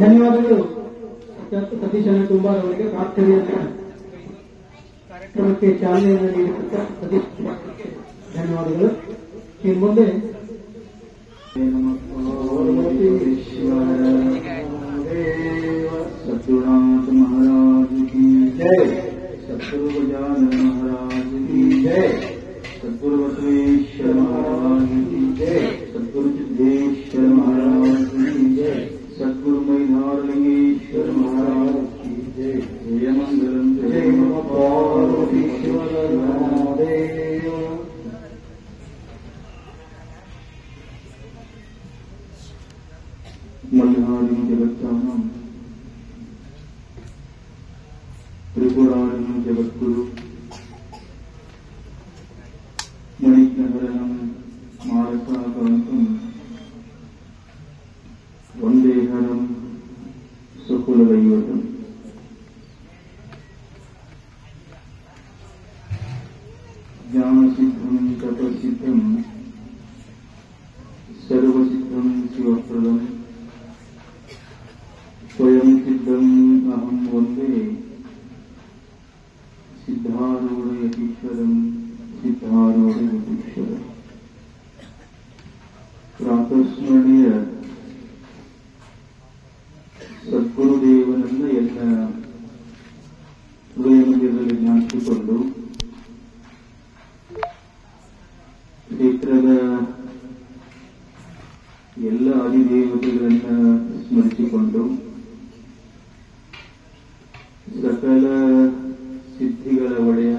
ಧನ್ಯವಾದಗಳು ಸತೀಶ್ ಕುಂಬಾರ್ ಅವರಿಗೆ ಪ್ರಾರ್ಥನೆಯ ಕಾರ್ಯಕ್ರಮಕ್ಕೆ ಚಾಲನೆಯನ್ನು ನೀಡಿದ ಸತೀಶ್ ಧನ್ಯವಾದಗಳು. ಇನ್ನು ಮುಂದೆ सद्गुरुनाथ महाराज की जय, सद्गुरु गजानन महाराज की जय, सद्गुरु बसवेश्वर महाराज की जय, सद्गुरु सिद्धेश्वर महाराज की जय, सद्गुरु मैनारलिंगेश्वर महाराज की जय. जय मंगलम जय पार्वतीश्वर महादेव. मल्हारी जगत्तानां त्रिपुरारिणं जगद्गुरु मणिग्रहरणं मानसाकान्तं वन्देहरं सुकुलदैवतम्. ज्ञानसिद्धं तपसिद्धं सर्वसिद्धं शिवप्रदम् स्वयं सिद्धम् अहं वन्दे सिद्धारूढयतीश्वरं सिद्धारूढयतीश्वरम्. ಪ್ರಾತಸ್ಮರಣೀಯ ಸದ್ಗುರುದೇವನನ್ನ ಎಲ್ಲ ಹೃದಯ ಮಂದಿರದಲ್ಲಿ ಜ್ಞಾಪಿಸಿಕೊಂಡು ಕ್ಷೇತ್ರದ ಎಲ್ಲ ಅಧಿದೇವತೆಗಳನ್ನ ಸ್ಮರಿಸಿಕೊಂಡು ಸಕಲ ಸಿದ್ಧಿಗಳ ಒಡೆಯ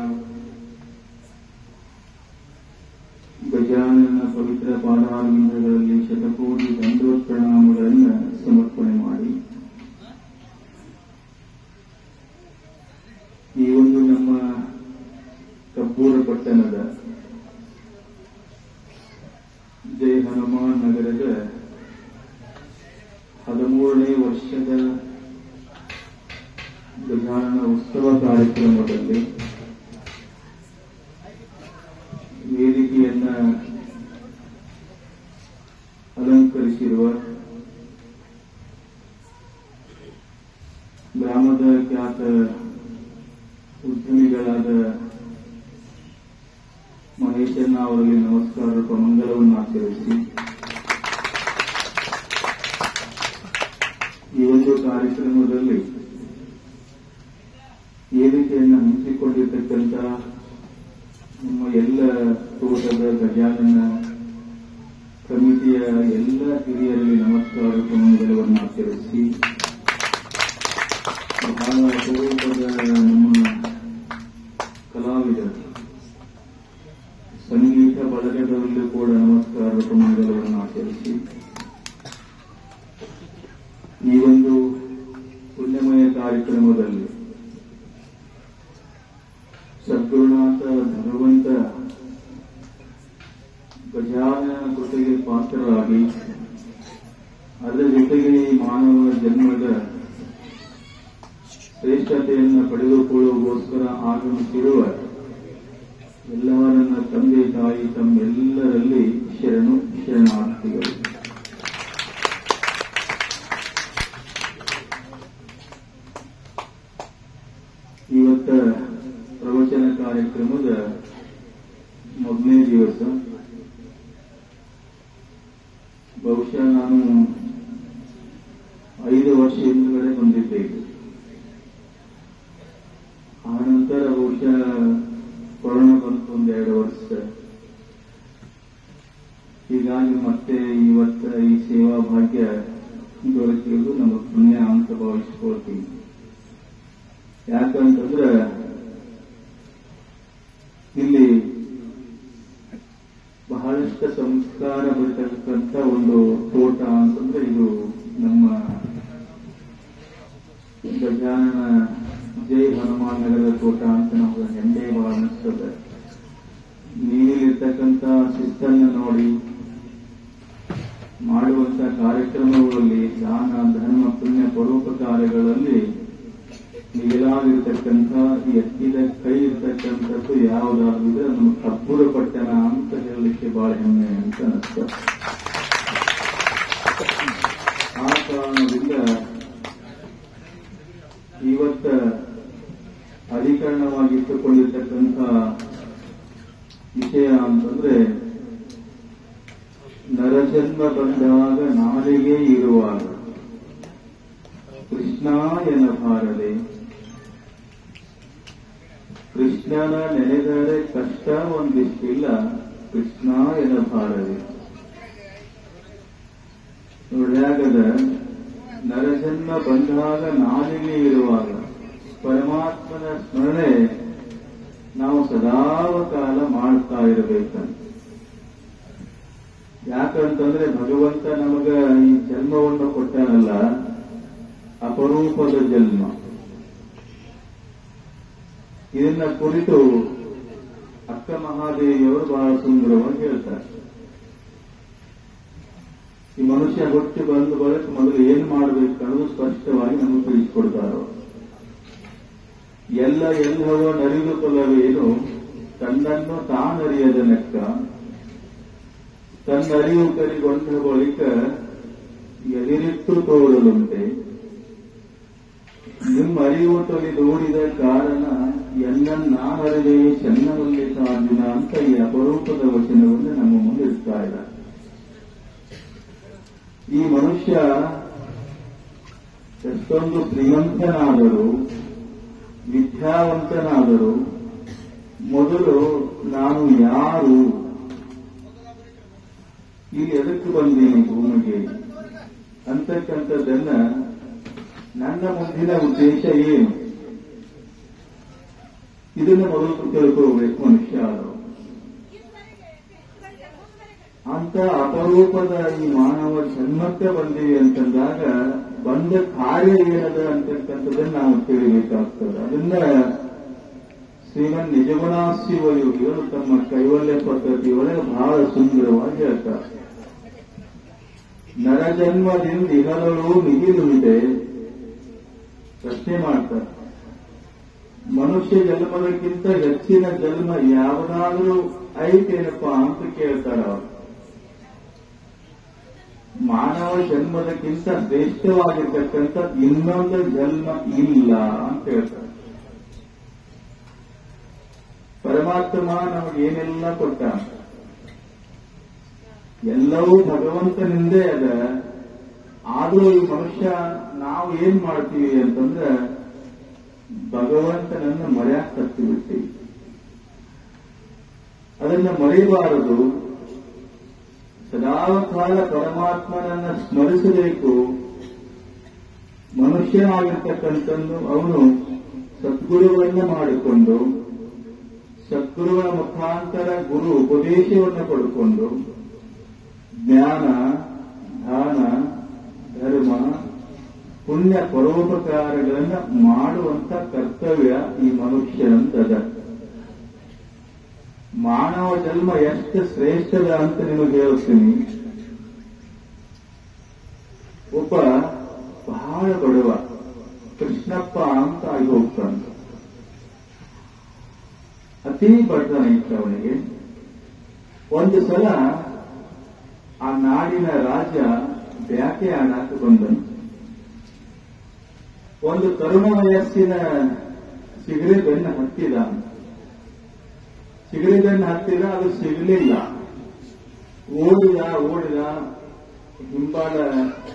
ಗಜಾನನ ಪವಿತ್ರ ಪಾದಾರವಿಂದಗಳಲ್ಲಿ ಶತಕೋಟಿ ದಂಡೋತ್ ಪ್ರಣಾಮಗಳನ್ನು ಸಮರ್ಪಣೆ ಮಾಡಿ ಈ ಒಂದು ನಮ್ಮ ಕಬ್ಬೂರ ಪಟ್ಟಣದ ಜಯ ಹನುಮಾನ್ ನಗರದ 13ನೇ ವರ್ಷದ ಗಜಾನನ ಉತ್ಸವ ಕಾರ್ಯಕ್ರಮದಲ್ಲಿ ವೇದಿಕೆಯನ್ನ ಅಲಂಕರಿಸಿರುವ ಗ್ರಾಮದ ಖ್ಯಾತ ಉದ್ಯಮಿಗಳಾದ ಮಹೇಶಣ್ಣ ಅವರಿಗೆ ನಮಸ್ಕಾರ ಮಂಗಲವನ್ನು ಆಚರಿಸಿ ಈ ಒಂದು ಕಾರ್ಯಕ್ರಮದಲ್ಲಿ ವೇದಿಕೆಯನ್ನು ಹಂಚಿಕೊಂಡಿರ್ತಕ್ಕಂಥ ನಮ್ಮ ಎಲ್ಲ ತೋಟದ ಗಜಾನನ ಕಮಿಟಿಯ ಎಲ್ಲ ಹಿರಿಯರಿಗೆ ನಮಸ್ಕಾರ ಮಂಗಲವನ್ನು ಆಚರಿಸಿ ಬಹಳ ಅಪರೂಪದ ಕಾರ್ಯಕ್ರಮದಲ್ಲಿ ಸದ್ಗುರುನಾಥ ಭಗವಂತ ಗಜಾನನ ಕೃತಿಗೆ ಪಾತ್ರರಾಗಿ ಅದರ ಜೊತೆಗೆ ಈ ಮಾನವ ಜನ್ಮದ ಶ್ರೇಷ್ಠತೆಯನ್ನು ಪಡೆದುಕೊಳ್ಳುವುದಕ್ಕೋಸ್ಕರ ಆಗಮಿಸಿರುವ ಎಲ್ಲವರನ್ನ ತಂದೆ ತಾಯಿ ತಮ್ಮೆಲ್ಲರಲ್ಲಿ ಶರಣಾರ್ಥಿಗಳು. ಇವತ್ತ ಪ್ರವಚನ ಕಾರ್ಯಕ್ರಮದ ಮೊದಲನೇ ದಿವಸ. ಬಹುಶಃ ನಾನು 5 ವರ್ಷ ಹಿಂದುಗಡೆ ಬಂದಿದ್ದೇನೆ. ಆ ನಂತರ ಬಹುಶಃ ಕೊರೋನಾ ಬಂತು 2 ವರ್ಷ. ಹೀಗಾಗಿ ಮತ್ತೆ ಇವತ್ತ ಈ ಸೇವಾ ಭಾಗ್ಯ ದೊರಕಿರುವುದು ನಮ್ಮ ಪುಣ್ಯ ಅಂತ ಭಾವಿಸ್ಕೊಳ್ತೀವಿ. ಯಾಕಂತಂದ್ರೆ ಇಲ್ಲಿ ಬಹಳಷ್ಟು ಸಂಸ್ಕಾರ ಬರ್ತಕ್ಕಂಥ ಒಂದು ತೋಟ ಅಂತಂದ್ರೆ ಇದು ನಮ್ಮ ಗಜಾನನ ಜೈ ಹನುಮಾನ್ ನಗರದ ತೋಟ ಅಂತ ನಮ್ಗೆ ಹೆಮ್ಮೆ ಬಹಳ ಅನಿಸ್ತದೆ. ನೀವಿರ್ತಕ್ಕಂಥ ಶಿಸ್ತನ್ನು ನೋಡಿ ಮಾಡುವಂತ ಕಾರ್ಯಕ್ರಮಗಳಲ್ಲಿ ದಾನ ಧರ್ಮ ಪುಣ್ಯ ಪರೋಪಕಾರಗಳಲ್ಲಿ ನೀಲಾಗಿರ್ತಕ್ಕಂಥ ಎತ್ತಿದ ಕೈ ಇರ್ತಕ್ಕಂಥದ್ದು ಯಾವುದಾದ್ರೂ ನಮ್ಮ ಕಬ್ಬುರ ಪಟ್ಟಣ ಅಂತ ಹೇಳಲಿಕ್ಕೆ ಬಹಳ ಹೆಮ್ಮೆ ಅಂತ ಅನಿಸ್ತದೆ. ಆ ಕಾರಣದಿಂದ ಇವತ್ತ ಅಧಿಕರಣವಾಗಿಟ್ಟುಕೊಂಡಿರ್ತಕ್ಕಂಥ ವಿಷಯ ಅಂತಂದ್ರೆ ನರಜನ್ಮ ಬಂದಾಗ ನಾಲಿಗೆ ಇರುವಾಗ ಕೃಷ್ಣ ಎನ್ನಬಾರದೆ, ಕೃಷ್ಣನ ನೆನೆದರೆ ಕಷ್ಟ ಒಂದಿಷ್ಟಿಲ್ಲ, ಕೃಷ್ಣ ಎನ್ನಬಾರದೆ. ನೋಡ್ಯಾಗದ ನರಜನ್ಮ ಬಂದಾಗ ನಾಲಿಗೆ ಇರುವಾಗ ಪರಮಾತ್ಮನ ಸ್ಮರಣೆ ನಾವು ಸದಾವ ಕಾಲ ಮಾಡ್ತಾ ಇರಬೇಕಂತ. ಯಾಕಂತಂದ್ರೆ ಭಗವಂತ ನಮಗ ಈ ಜನ್ಮವನ್ನು ಕೊಟ್ಟಾನಲ್ಲ, ಅಪರೂಪದ ಜನ್ಮ. ಇದನ್ನ ಕುರಿತು ಅಕ್ಕ ಮಹಾದೇವಿಯವರು ಬಹಳ ಸುಂದರವಾಗಿ ಹೇಳ್ತಾರೆ. ಈ ಮನುಷ್ಯ ಹುಟ್ಟಿ ಬಂದು ಬಳಿಕ ಮೊದಲು ಏನ್ ಮಾಡಬೇಕು ಅನ್ನೋದು ಸ್ಪಷ್ಟವಾಗಿ ನಮಗೆ ತಿಳಿಸಿಕೊಡ್ತಾರೋ. ಎಲ್ಲವೋ ನರಿದುಕೊಳ್ಳವೇನು ತನ್ನನ್ನು ತಾನರಿಯದ ನೆಕ್ಕ, ತನ್ನರಿವು ಕರಿಗೊಂಡ ಬಳಿಕ ಎದಿರಿಟ್ಟು ತೋರಲುಂಟೆ. ನಿಮ್ಮ ಅರಿವು ತೊಲಿದೂಡಿದ ಕಾರಣ ನಾನರಿದೆ ಚೆನ್ನಮಲ್ಲಿಕಾರ್ಜುನ ಅಂತ ಈ ಅಪರೂಪದ ವಚನವನ್ನು ನಮ್ಮ ಮುಂದೆ ಇಡ್ತಾ ಇದ್ದಾರೆ. ಈ ಮನುಷ್ಯ ಎಷ್ಟೊಂದು ಶ್ರೀಮಂತನಾದರೂ ವಿದ್ಯಾವಂತನಾದರೂ ಮೊದಲು ನಾನು ಯಾರು, ಇಲ್ಲಿ ಎದಕ್ಕೆ ಬಂದೀನಿ ಭೂಮಿಗೆ ಅಂತಕ್ಕಂಥದ್ದನ್ನ ನನ್ನ ಮುಂದಿನ ಉದ್ದೇಶ ಏನು ಇದನ್ನು ಮೊದಲು ತಿಳ್ಕೋಬೇಕು ಮನುಷ್ಯ ಆದವು. ಅಂತ ಅಪರೂಪದ ಈ ಮಾನವ ಜನ್ಮಕ್ಕೆ ಬಂದೀವಿ ಅಂತಂದಾಗ ಬಂದ ಕಾರ್ಯ ಏನದ ಅಂತಕ್ಕಂಥದ್ದನ್ನು ನಾವು ತಿಳಿಬೇಕಾಗ್ತದೆ. ಅದನ್ನ ಶ್ರೀಮನ್ ನಿಜಗುಣಾಶಿವಯೋಗಿಗಳು ತಮ್ಮ ಕೈವಲ್ಯ ಪದ್ಧತಿಯೊಳಗೆ ಬಹಳ ಸುಂದರವಾಗಿ ಹೇಳ್ತಾರೆ. ನರಜನ್ಮದಿಂದ ಇಹಗಳು ಮಿಗಿಲುವಿದೆ. ಪ್ರಶ್ನೆ ಮಾಡ್ತಾರೆ, ಮನುಷ್ಯ ಜನ್ಮದಕ್ಕಿಂತ ಹೆಚ್ಚಿನ ಜನ್ಮ ಯಾವುದಾದ್ರೂ ಐತೇನಪ್ಪ ಅಂತ ಕೇಳ್ತಾರ. ಮಾನವ ಜನ್ಮದಕ್ಕಿಂತ ಶ್ರೇಷ್ಠವಾಗಿರ್ತಕ್ಕಂಥ ಇನ್ನೊಂದು ಜನ್ಮ ಇಲ್ಲ ಅಂತ ಹೇಳ್ತಾರೆ. ಪರಮಾತ್ಮ ನಮಗೇನೆಲ್ಲ ಕೊಟ್ಟ, ಎಲ್ಲವೂ ಭಗವಂತನಿಂದೇ ಅದ. ಆದರೂ ಈ ಮನುಷ್ಯ ನಾವು ಏನ್ ಮಾಡ್ತೀವಿ ಅಂತಂದ್ರೆ ಭಗವಂತನನ್ನು ಮರ್ಯಾಕ್ ತಪ್ಪಿಬಿಡ್ತೀವಿ. ಅದನ್ನ ಮರೆಯಬಾರದು. ಸದಾಕಾಲ ಪರಮಾತ್ಮನನ್ನ ಸ್ಮರಿಸಬೇಕು. ಮನುಷ್ಯನಾಗಿರ್ತಕ್ಕಂಥದ್ದು ಅವನು ಸದ್ಗುರುವನ್ನ ಮಾಡಿಕೊಂಡು ಸದ್ಗುರುಗಳ ಮುಖಾಂತರ ಗುರು ಉಪದೇಶವನ್ನು ಪಡ್ಕೊಂಡು ಜ್ಞಾನ ದಾನ ಧರ್ಮ ಪುಣ್ಯ ಪರೋಪಕಾರಗಳನ್ನ ಮಾಡುವಂತ ಕರ್ತವ್ಯ ಈ ಮನುಷ್ಯನಂತದ. ಮಾನವ ಜನ್ಮ ಎಷ್ಟು ಶ್ರೇಷ್ಠದ ಅಂತ ನಿಮಗೆ ಹೇಳ್ತೀನಿ. ಒಬ್ಬ ಬಹಳ ಬಡವ ಕೃಷ್ಣಪ್ಪ ಅಂತ ಆಗಿ ಹೋಗ್ತಾನೆ. ಅತೀ ಬಡತನ ಇತ್ತು ಅವನಿಗೆ. ಒಂದು ಸಲ ಆ ನಾಡಿನ ರಾಜ ಬ್ಯಾಕೆ ಆಡಾಕ ಬಂದನು. ಒಂದು ತರುಣ ವಯಸ್ಸಿನ ಸಿಗರೇಟನ್ನು ಹತ್ತಿದ. ಸಿಗರೇಟನ್ನು ಹತ್ತಿದ, ಅದು ಸಿಗಲಿಲ್ಲ. ಓಡಿದ ಹಿಂಬಾಲ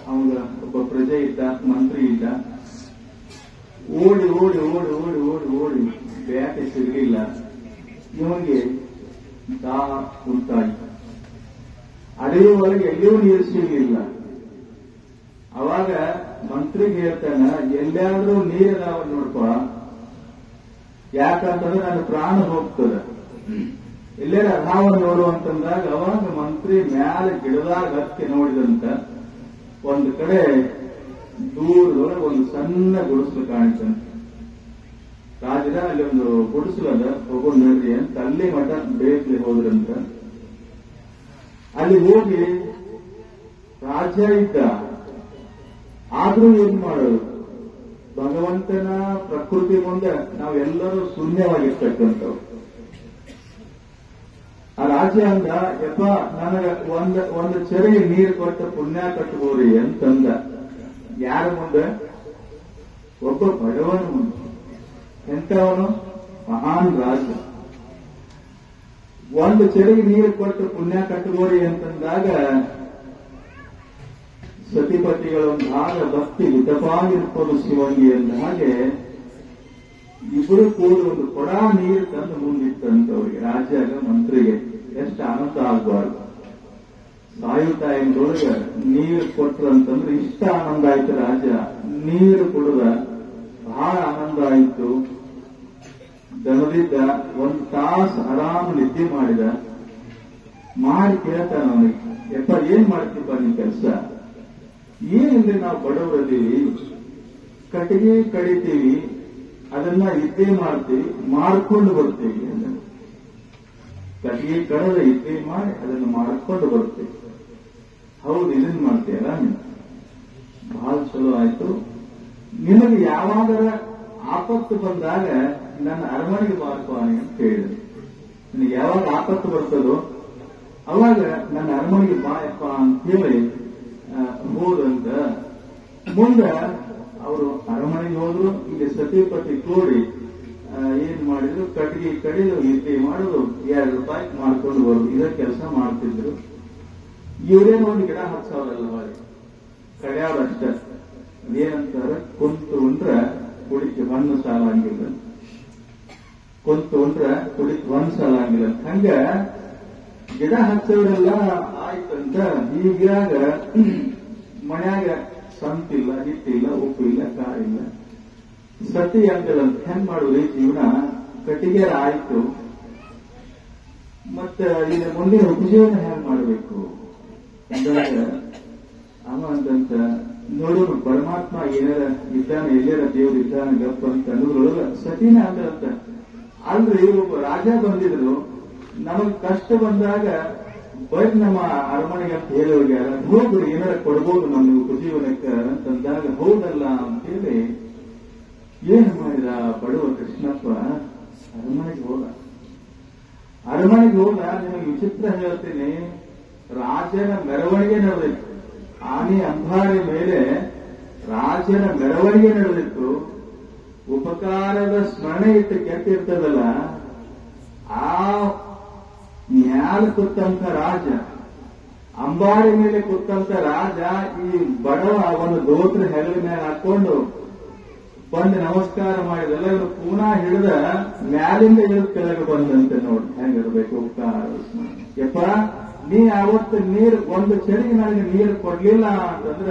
ಅವನ ಒಬ್ಬ ಪ್ರಜೆ ಇದ್ದ, ಮಂತ್ರಿ ಇದ್ದ. ಓಡಿ ಬ್ಯಾಟೆ ಸಿಗಲಿಲ್ಲ. ಇವನಿಗೆ ದಾಹ ಉಂಟಾಯಿತು. ಅಡವಿ ಒಳಗೆ ಎಲ್ಲಿಯೂ ನೀರು ಸಿಗಲಿಲ್ಲ. ಅವಾಗ ಮಂತ್ರಿಗೆ ಹೇಳ್ತಾನ, ಎಲ್ಲಾದ್ರೂ ನೀರಿದಾವ ನೋಡ್ಪ, ಯಾಕಂತಂದ್ರೆ ನನ್ನ ಪ್ರಾಣ ಹೋಗ್ತದ, ಎಲ್ಲರ ಅಭಾವ ನೋಡು ಅಂತಂದಾಗ ಅವಾಗ ಮಂತ್ರಿ ಮ್ಯಾಲ ಗಿಡದಾಗ ಹತ್ತಿ ನೋಡಿದಂತ ಒಂದು ಕಡೆ ದೂರದೊಳಗೆ ಒಂದು ಸಣ್ಣ ಗುಡಿಸಲು ಕಾಣಿತಂತ. ರಾಜರ ಅಲ್ಲಿ ಒಂದು ಗುಡಿಸಲದ, ಹೋಗೋಣ ನೋಡ್ರಿ ಅಂತ ಅಲ್ಲಿ ಮಠ ಬೇಕಲಿ ಹೋದ್ರಂತ. ಅಲ್ಲಿ ಹೋಗಿ ರಾಜ್ಯ ಇದ್ದ. ಆದ್ರೂ ಏನ್ ಮಾಡೋದು, ಭಗವಂತನ ಪ್ರಕೃತಿ ಮುಂದೆ ನಾವೆಲ್ಲರೂ ಶೂನ್ಯವಾಗಿರ್ತಕ್ಕಂಥವ್ರು. ಆ ರಾಜ್ಯ ಅಂದ, ಯಪ್ಪ ನನಗ ಒಂದು ಚೆರಿಗೆ ನೀರು ಕೊಟ್ಟು ಪುಣ್ಯ ಕಟ್ಟಬೋರಿ ಅಂತಂದ. ಯಾರ ಮುಂದೆ? ಒಬ್ಬ ಬಡವನ ಮುಂದೆ. ಎಂತವನು? ಮಹಾನ್ ರಾಜ. ಒಂದು ಚೆರಿಗೆ ನೀರು ಕೊಟ್ಟು ಪುಣ್ಯ ಕಟ್ಟಬೋರಿ ಅಂತಂದಾಗ ಸತಿಪತಿಗಳೊಂದು ಭಾಗ ಭಕ್ತಿ ವಿತಪಾಗಿರ್ಬೋದು ಶಿವಂಗಿ ಅಂದ ಹಾಗೆ ಇಬ್ಬರು ಕೂಡ ಒಂದು ಕೊಡ ನೀರು ತಂದು ಮುಂದಿತ್ತಂತವ್ರಿಗೆ, ರಾಜ್ಯಾಗ ಮಂತ್ರಿಗೆ. ಎಷ್ಟು ಆನಂದ ಆಗಬಾರ್ದು. ಸಾಯು ಟೈಮ್ದೊಳಗ ನೀರು ಕೊಟ್ರಂತಂದ್ರೆ ಇಷ್ಟ ಆನಂದ ಆಯ್ತು. ರಾಜ ನೀರು ಕುಡಿದ, ಬಹಳ ಆನಂದ ಆಯಿತು. ದನದಿದ್ದ, ಒಂದು ತಾಸು ಆರಾಮ್ ನಿದ್ದೆ ಮಾಡಿದ. ಮಾಡಿ ಕೇಳ್ತಾನ ಅವನಿಗೆ, ಯಪ್ಪ ಏನ್ ಮಾಡ್ತೀಪ್ಪ ನಿನ್ ಕೆಲಸ? ಏನಿಲ್ಲ, ನಾವು ಬಡವರದೀವಿ, ಕಟ್ಟಿಗೆ ಕಡಿತೀವಿ, ಅದನ್ನ ಇದ್ದೇ ಮಾಡ್ತೀವಿ, ಮಾಡ್ಕೊಂಡು ಬರ್ತೀವಿ. ಕಟ್ಟಿಗೆ ಕಡದ ಇದ್ದೇ ಮಾಡಿ ಅದನ್ನು ಮಾಡ್ಕೊಂಡು ಬರ್ತೀವಿ. ಹೌದು, ಇದನ್ನ ಮಾಡ್ತೀಯಲ್ಲ ನೀನು, ಬಹಳ ಚಲೋ ಆಯ್ತು. ನಿಮಗೆ ಯಾವಾಗರ ಆಪತ್ತು ಬಂದಾಗ ನನ್ನ ಅರಮನೆಗೆ ಬಾರ್ಪಾನೆ ಅಂತ ಹೇಳಿದ್ರು. ನಿನಗೆ ಯಾವಾಗ ಆಪತ್ತು ಬರ್ತದೋ ಅವಾಗ ನನ್ನ ಅರಮನೆಗೆ ಬಾಯಪ್ಪ ಅಂತ ಹೇಳಿ ಹೋದಂತ. ಮುಂದೆ ಅವರು ಅರಮನೆಗೆ ಹೋದ್ರು. ಇಲ್ಲಿ ಸತಿಪತಿ ಕೂಡಿ ಏನ್ ಮಾಡಿದ್ರು, ಕಟ್ಟಿಗೆ ಕಡಿದು ಇಡ್ಲಿ ಮಾಡೋದು, 2 ರೂಪಾಯಿ ಮಾಡ್ಕೊಂಡು ಬರೋದು, ಇದ ಕೆಲಸ ಮಾಡ್ತಿದ್ರು. ಇವರೇನು ಒಂದು ಗಿಡ ಹಚ್ಚಾವ್ರಲ್ಲ ಮಾಡಿ ಕಡ್ಯಾವ್ರಷ್ಟ. ಏನಂತಾರೆ, ಕುಂತು ಉಂಡ್ರ ಕುಡಿಕೆ ಹಣ್ಣು ಸಾಲಾಗಿಲ್ಲ, ಕುಂತು ಉಂಡ್ರ ಕುಡಿಕೆ ಒಂದು ಸಾಲಾಗಿಲ್ಲ. ಹಂಗ ಗಿಡ ಹಚ್ಚೋರೆಲ್ಲ ಆಯ್ತಂತ. ಈಗಾಗ ಮನ್ಯಾಗ ಸಂತಿಲ್ಲ, ಹಿಟ್ಟಿಲ್ಲ, ಉಪ್ಪಿಲ್ಲ, ಕಾರಿಲ್ಲ. ಸತಿ ಅಂತದಂತ ಹೆಂಗ್ ಮಾಡುದು ಜೀವನ? ಕಟ್ಟಿಗೆರ ಆಯ್ತು, ಮತ್ತ ಈಗ ಮುಂದಿನ ಉಪಜೀವನ ಹೆಂಗ್ ಮಾಡಬೇಕು ಅಂದಾಗ ಅವ ಅಂತಂತ ನೋಡೋನು ಪರಮಾತ್ಮ ಏನಾರ ಇದ್ದಾನೆ, ಎಲ್ಲಾರ ದೇವ್ರು ಇದ್ದಾನೆ ಗಪ್ಪ ಅಂತ ಅನ್ನೋದ್ರೊಳಗ ಸತಿನ ಅಂತ. ಅಲ್ರಿ ಒಬ್ಬ ರಾಜ ಬಂದಿದ್ರು, ನಮಗ್ ಕಷ್ಟ ಬಂದಾಗ ಬಟ್ ನಮ್ಮ ಅರಮನೆಗೆ ಅಂತ ಹೇಳಿ ಹೋಗ್ಯಾರ, ಹೋಗ್ರಿ ಏನಾರ ಕೊಡ್ಬೋದು ನಮ್ಮ ಉಪಜೀವನಕ್ಕೆ ಅಂತಂದಾಗ ಹೌದಲ್ಲ ಅಂತೇಳಿ ಏನ್ ಮಾಡಿದ ಬಡವ ಕೃಷ್ಣಪ್ಪ? ಅರಮನೆಗೆ ಹೋದ. ನಿಮಗೆ ವಿಚಿತ್ರ ಹೇಳ್ತೀನಿ, ರಾಜನ ಮೆರವಣಿಗೆ ನಡೆದಿತ್ತು. ಆನೆ ಅಂಬಾರಿ ಮೇಲೆ ರಾಜನ ಮೆರವಣಿಗೆ ನಡೆದಿತ್ತು. ಉಪಕಾರದ ಸ್ಮರಣೆ ಇಟ್ಟು ಕೆಟ್ಟಿರ್ತದಲ್ಲ, ಆ ಮ್ಯಾಲ ಕೂತಂತ ರಾಜ, ಅಂಬಾರಿ ಮೇಲೆ ಕೂತಂತ ರಾಜ ಈ ಬಡವ ಒಂದು ದೋತ್ರ ಹೆಗಲ ಮೇಲೆ ಹಾಕೊಂಡು ಬಂದು ನಮಸ್ಕಾರ ಮಾಡಿದಲ್ಲ, ಇವರು ಪೂನಾ ಹಿಡಿದ ಮ್ಯಾಲಿಂದ ಇಳಿದ ಕೆಳಗೆ ಬಂದಂತೆ. ನೋಡಿ ಹೆಂಗಿರ್ಬೇಕು ಉಪಕಾರ. ಯಪ್ಪ ನೀ ಅವತ್ತು ನೀರು ಒಂದು ಚಳಿಗೆ ನನಗೆ ನೀರು ಕೊಡ್ಲಿಲ್ಲ ಅಂತಂದ್ರ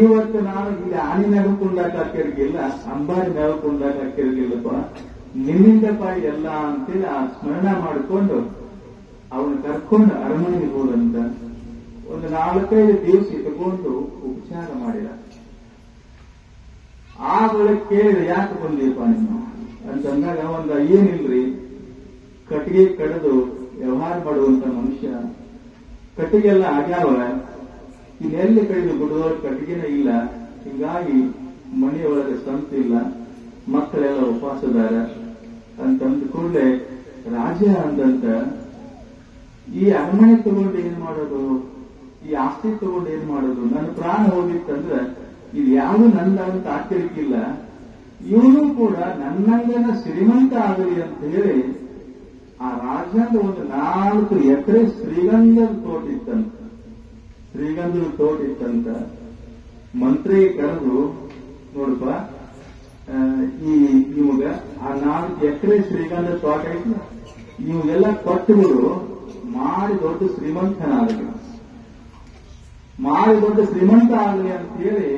ಇವತ್ತು ನಾನು ಇಲ್ಲಿ ಆನಿ ನೆಗಕೊಂಡಾಕ ಹಾಕಿರ್ಗಿಲ್ಲ, ಅಂಬಾರಿ ನೆಗಕೊಂಡಾಕ ಹಾಕಿರ್ಗಿಲ್ಲಪ್ಪ, ನಿನ್ನಿಂದಪ್ಪ ಎಲ್ಲ ಅಂತೇಳಿ ಆ ಸ್ಮರಣ ಮಾಡಿಕೊಂಡು ಅವನು ಕರ್ಕೊಂಡು ಅರಮನೆಗೆ ಹೋದಂತ. ಒಂದು 4-5 ದಿವಸ ಇಟ್ಕೊಂಡು ಉಪಚಾರ ಮಾಡಿದ. ಆ ಬಳಿಕ ಕೇಳಿದ್ರೆ ಯಾಕೆ ಬಂದಿಪ್ಪ ನೀನು ಅಂತಂದಾಗ ಏನಿಲ್ರಿ, ಕಟ್ಟಿಗೆ ಕಡಿದು ವ್ಯವಹಾರ ಮಾಡುವಂತ ಮನುಷ್ಯ, ಕಟ್ಟಿಗೆ ಎಲ್ಲ ಆಗ್ಯಾವ, ಇನ್ನೆಲ್ಲಿ ಕಡಿದು ಬಿಡುವ ಕಟ್ಟಿಗೆನೇ ಇಲ್ಲ, ಹೀಗಾಗಿ ಮನೆಯೊಳಗೆ ಸಂತಿಲ್ಲ, ಮಕ್ಕಳೆಲ್ಲ ಉಪವಾಸದಾರ ಅಂತಂದ ಕೂಡಲೇ ರಾಜ ಅಂದಂತ ಈ ಅರಮನೆ ತಗೊಂಡು ಏನ್ ಮಾಡೋದು, ಈ ಆಸ್ತಿ ತಗೊಂಡು ಏನ್ ಮಾಡೋದು, ನನ್ನ ಪ್ರಾಣ ಹೋಗಿತ್ತಂದ್ರೆ ಇದು ಯಾವುದು ನಂದ ಅಂತ ಆಶ್ಚರ್ಯಕ್ಕಿಲ್ಲ, ಇವನು ಕೂಡ ನನ್ನಂಗನ ಶ್ರೀಮಂತ ಆಗಲಿ ಅಂತ ಹೇಳಿ ಆ ರಾಜಂದ ಒಂದು 4 ಎಕರೆ ಶ್ರೀಗಂಧದ ತೋಟ ಇತ್ತಂತ ಮಂತ್ರಿ ಕರೆದು, ನೋಡಪ್ಪ ಇವಾಗ ಆ 4 ಎಕರೆ ಶ್ರೀಗಂಧ ತೋಟ ಐತಿ, ಇವಾಗೆಲ್ಲ ಕೊಟ್ಟುಗಳು ಮಾಡಿ ದೊಡ್ಡ ಶ್ರೀಮಂತ ಆಗಲಿ ಅಂತ ಹೇಳಿ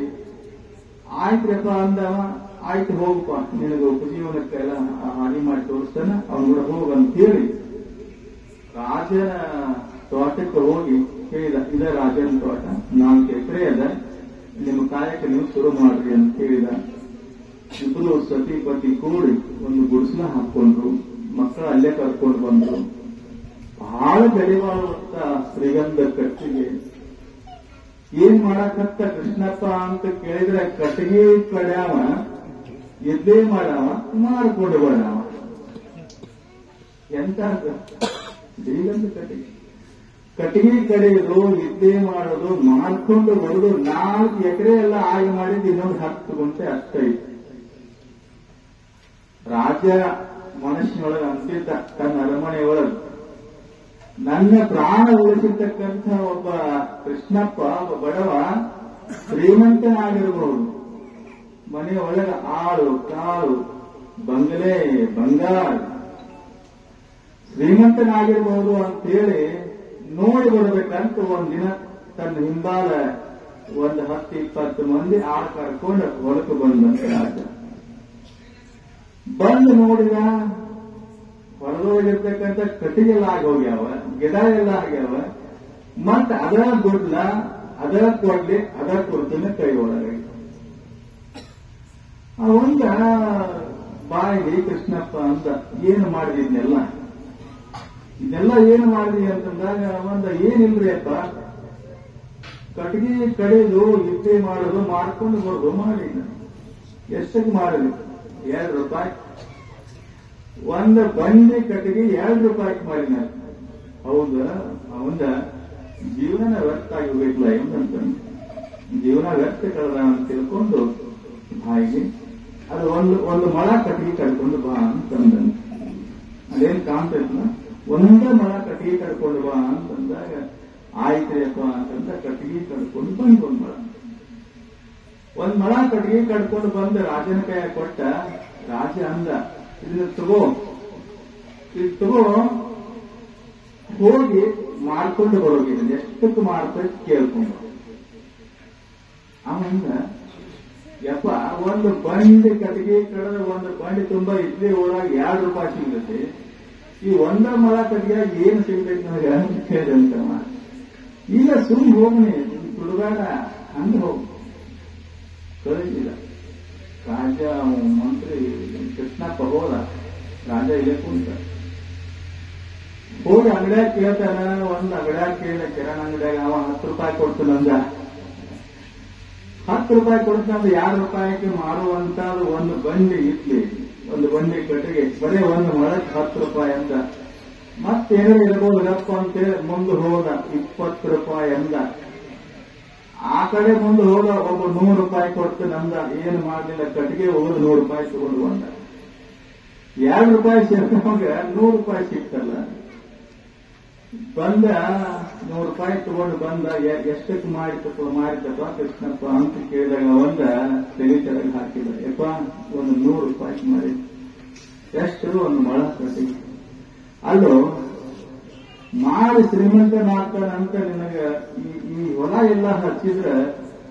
ಆಯ್ತ್ರಪ್ಪ ಅಂದವ. ಆಯ್ತು ಹೋಗಪ್ಪ, ನಿನಗೆ ಉಪಜೀವನಕ್ಕೆಲ್ಲ ಹಾನಿ ಮಾಡಿ ತೋರಿಸ್ತಾನೆ, ಅವನು ಕೂಡ ಹೋಗಂತ ಹೇಳಿ ರಾಜನ ತೋಟಕ್ಕೆ ಹೋಗಿ ಹೇಳಿದ, ಇದ ರಾಜನ ತೋಟ 4 ಎಕರೆ ಅದ, ನಿಮ್ಮ ಕಾಯಕ್ಕೆ ನೀವು ಶುರು ಮಾಡ್ರಿ ಅಂತ ಹೇಳಿದ. ಇಬ್ಬರು ಸತಿಪತಿ ಕೂಡಿ ಒಂದು ಗುಡಿಸಲ ಹಾಕೊಂಡ್ರು, ಮಕ್ಕಳು ಅಲ್ಲೇ ಕರ್ಕೊಂಡು ಬಂದ್ರು. ಬಹಳ ಬೆಲೆ ಬಾಳುವಂತ ಶ್ರೀಗಂಧ ಕಟ್ಟಿಗೆ ಏನ್ ಮಾಡಕತ್ತ ಕೃಷ್ಣಪ್ಪ ಅಂತ ಕೇಳಿದ್ರೆ ಕಟ್ಟಿಗೆ ಕಡ್ಯಾವ, ಎದ್ದೇ ಮಾಡವ, ಮಾರ್ಕೊಂಡು ಬಡವ. ಎಂತ ಶ್ರೀಗಂಧ ಕಟ್ಟಿಗೆ ಕಡೆಯೋದು, ಎದ್ದೇ ಮಾಡೋದು, ಮಾರ್ಕೊಂಡು ಬರೋದು. 4 ಎಕರೆ ಎಲ್ಲ ಆಗಿ ಮಾಡಿದ್ದು ಇನ್ನೊಂದು 10 ಗುಂಟೆ ಅಷ್ಟೈತಿ. ರಾಜ ಮನಸ್ಸಿನೊಳಗೆ ಅಂತಿದ್ದ ತನ್ನ ಅರಮನೆ ಒಳಗೆ, ನನ್ನ ಪ್ರಾಣ ಉಳಿಸಿರ್ತಕ್ಕಂಥ ಒಬ್ಬ ಕೃಷ್ಣಪ್ಪ, ಒಬ್ಬ ಬಡವ ಶ್ರೀಮಂತನಾಗಿರಬಹುದು, ಮನೆಯ ಒಳಗೆ ಆಳು ಕಾಳು ಬಂಗಲೆ ಬಂಗಾರ ಶ್ರೀಮಂತನಾಗಿರಬಹುದು ಅಂತೇಳಿ ನೋಡಿ ಬರಬೇಕಂತ ಒಂದಿನ ತನ್ನ ಹಿಂಬಾಲ ಒಂದು 10-20 ಮಂದಿ ಆಳು ಕರ್ಕೊಂಡು ಹೊರತು ಬಂದಂತ ರಾಜ ಬಂದು ನೋಡಿದ, ಹೊರದೋಗಿರ್ತಕ್ಕಂಥ ಕಟ್ಟಿಗೆಲ್ಲ ಆಗೋಗ್ಯಾವ, ಗಿಡ ಎಲ್ಲ ಆಗ್ಯಾವ, ಮತ್ತ ಅದರ ದುಡ್ಲ ಅದರ ಕೊಡ್ಲಿ ಅದರ ಕೊಡ್ತೀನಿ ಕೈ ಒಳಗೆ. ಅವಂದ ಬಾಯಿಗೆ ಕೃಷ್ಣಪ್ಪ ಅಂತ, ಏನು ಮಾಡಿದಿ ಇದನ್ನೆಲ್ಲ ಏನು ಮಾಡಿದಿ ಅಂತಂದಾಗ ಏನಿಲ್ರಿ ಅಪ್ಪ, ಕಟ್ಟಿಗೆ ಕಡಿದು ಇದ್ದೆ ಮಾಡೋದು, ಮಾಡ್ಕೊಂಡು ಬರೋದು ಮಾಡಿದ. ಎಷ್ಟಕ್ಕೆ ಮಾಡಿದ್ವಿ? 2 ರೂಪಾಯಿ. ಒಂದು ಬಂಡಿ ಕಟ್ಟಿಗೆ 2 ರೂಪಾಯಿಗೆ ಮಾಡಿನ. ಹೌದಾ? ಅವಂದ ಜೀವನ ವ್ಯರ್ಥ ಆಗಿ ಹೋಗ್ಲಿಲ್ಲ ಎಂದಂತ, ಜೀವನ ವ್ಯರ್ಥ ಕಳೆದ ಅಂತ ತಿಳ್ಕೊಂಡು ಬಾಯಿಗೆ ಅದು ಒಂದು ಮೊಳ ಕಟ್ಟಿಗೆ ಕಡ್ಕೊಂಡು ಬಾ ಅಂತಂದ. ಅದೇನ್ ಕಾಣ್ತೈತಲ್ಲ, ಒಂದೇ ಮೊಳ ಕಟ್ಟಿಗೆ ಕಡ್ಕೊಂಡು ಬಾ ಅಂತಂದಾಗ ಆಯ್ತ್ರಿಯಪ್ಪ ಅಂತಂದ ಕಟ್ಟಿಗೆ ಕಡ್ಕೊಂಡು ಬಂದ್ ಒಂದ್ ಮೊಳ ಕಟ್ಟಿಗೆ ಕಡ್ಕೊಂಡು ಬಂದು ರಾಜನ ಕೈಯ ಕೊಟ್ಟ. ರಾಜ ಅಂದ, ಇದನ್ನ ತಗೋ ಹೋಗಿ ಮಾಡ್ಕೊಂಡು ಬರೋಗಿದ್ದೀನಿ, ಎಷ್ಟಕ್ಕೆ ಮಾಡ್ಬೇಕು ಕೇಳ್ಕೊಂಡು. ಅವಂದ, ಯಪ್ಪ ಒಂದು ಬಂಡಿ ಕಟ್ಟಿಗೆ ಕಳೆದ ಒಂದು ಬಂಡಿ ತುಂಬಾ ಇಡ್ಲಿ ಒಳಗೆ 2 ರೂಪಾಯಿ ಸಿಗ್ತೈತಿ, ಈ 1 ಮೊಳ ಕಟ್ಟಿಗೆ ಏನು ಸಿಗ್ತೈತಿ ನನಗೆ ಅಂತ ಕೇಳಿದಂತವ. ಈಗ ಸುಮ್ ಹೋಗ್ನಿ, ಸುಡುಗಾಡ ಹಂಗ ಹೋಗಿ ಕಳಿಸಿದ. ರಾಜ ಮಂತ್ರಿ ಕೃಷ್ಣಪ್ಪ ಹೋದ, ರಾಜ ಇಲ್ಲೇ ಕುಂತ. ಹೋಗಿ ಅಂಗಡಿಯಾಗ ಕೇಳ್ತಾನ, ಒಂದು ಅಂಗಡಿಯಾಗ ಕೇಳಿದ, ಕಿರಾಣ ಅಂಗಡಿಯಾಗ ಅವ 10 ರೂಪಾಯಿ ಕೊಡ್ತಾನಂದ. 10 ರೂಪಾಯಿ ಕೊಡ್ತಾನ, 2 ರೂಪಾಯಿಗೆ ಮಾರುವಂತ ಒಂದು ಬಂಡಿ ಇಡ್ಲಿ, ಒಂದು ಬಂಡಿ ಕಟ್ಟಿಗೆ, ಬರೀ ಒಂದು ಮೊಳಕ್ಕೆ 10 ರೂಪಾಯಿ ಅಂದ. ಮತ್ತೇನೋ ಇರಬಹುದು ಗಪ್ಪ ಅಂತೇಳಿ ಮುಂದೆ ಹೋದ, 20 ರೂಪಾಯಿ ಅಂದ. ಆ ಕಡೆ ಮುಂದೆ ಹೋದ, ಒಬ್ಬ 100 ರೂಪಾಯಿ ಕೊಡ್ತು ನಮ್ದ. ಏನು ಮಾಡಲಿಲ್ಲ, ಕಟ್ಟಿಗೆ ಹೋದ 100 ರೂಪಾಯಿ ತಗೊಂಡು ಬಂದ. 2 ರೂಪಾಯಿ ಸೇರ್ಕೊಂಡಾಗ 100 ರೂಪಾಯಿ ಸಿಕ್ತಲ್ಲ. ಬಂದ 100 ರೂಪಾಯಿ ತಗೊಂಡು ಬಂದ. ಎಷ್ಟಕ್ಕೆ ಮಾಡಿತಪ್ಪ ಕೃಷ್ಣಪ್ಪ ಅಂತ ಕೇಳಿದಾಗ ಒಂದ ತೆಗೆ ಕೆಳಗೆ ಹಾಕಿದ. ಯಪ್ಪ ಒಂದು 100 ರೂಪಾಯಿ ಮಾಡಿ, ಎಷ್ಟು? ಒಂದು ಮೊಳ ಕಟ್ಟಿಗೆ. ಅಲ್ಲೋ ಮಾಡಿ ಶ್ರೀಮಂತನಾಗ್ತಾನಂತ ನಿನಗ ಈ ಹೊಲ ಎಲ್ಲ ಹಚ್ಚಿದ್ರೆ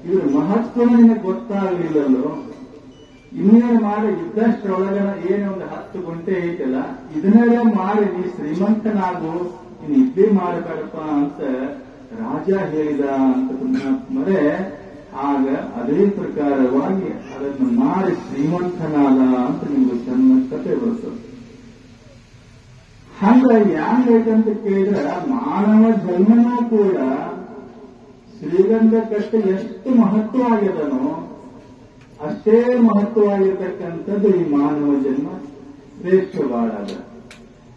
ಇದ್ರ ಮಹತ್ವ ನಿನಗೆ ಗೊತ್ತಾಗಲಿಲ್ಲಲ್ಲೋ. ಇನ್ನೇನು ಮಾಡಿ ಇದ್ದಷ್ಟರೊಳಗನ ಏನೊಂದು 10 ಗುಂಟೆ ಐತಲ್ಲ, ಇದನ್ನೆಲ್ಲ ಮಾಡಿ ನೀ ಶ್ರೀಮಂತನಾಗು, ನೀನು ಇದ್ದೇ ಮಾಡಬೇಡಪ್ಪ ಅಂತ ರಾಜ ಹೇಳಿದ ಅಂತ ಮರೆ ಆಗ ಅದೇ ಪ್ರಕಾರವಾಗಿ ಅದನ್ನು ಮಾಡಿ ಶ್ರೀಮಂತನಾದ ಅಂತ ನಿಮ್ಗೆ ಚೆನ್ನ ಕತೆ ಬರ್ತದೆ. ಹಂಗ ಯಾಕಂತ ಕೇಳಿದ್ರೆ ಮಾನವ ಜನ್ಮನೂ ಕೂಡ ಶ್ರೀಗಂಧ ಕಟ್ಟೆ ಎಷ್ಟು ಮಹತ್ವವಾಗಿದನೋ ಅಷ್ಟೇ ಮಹತ್ವವಾಗಿರ್ತಕ್ಕಂಥದ್ದು ಈ ಮಾನವ ಜನ್ಮ ಶ್ರೇಷ್ಠವಾದ.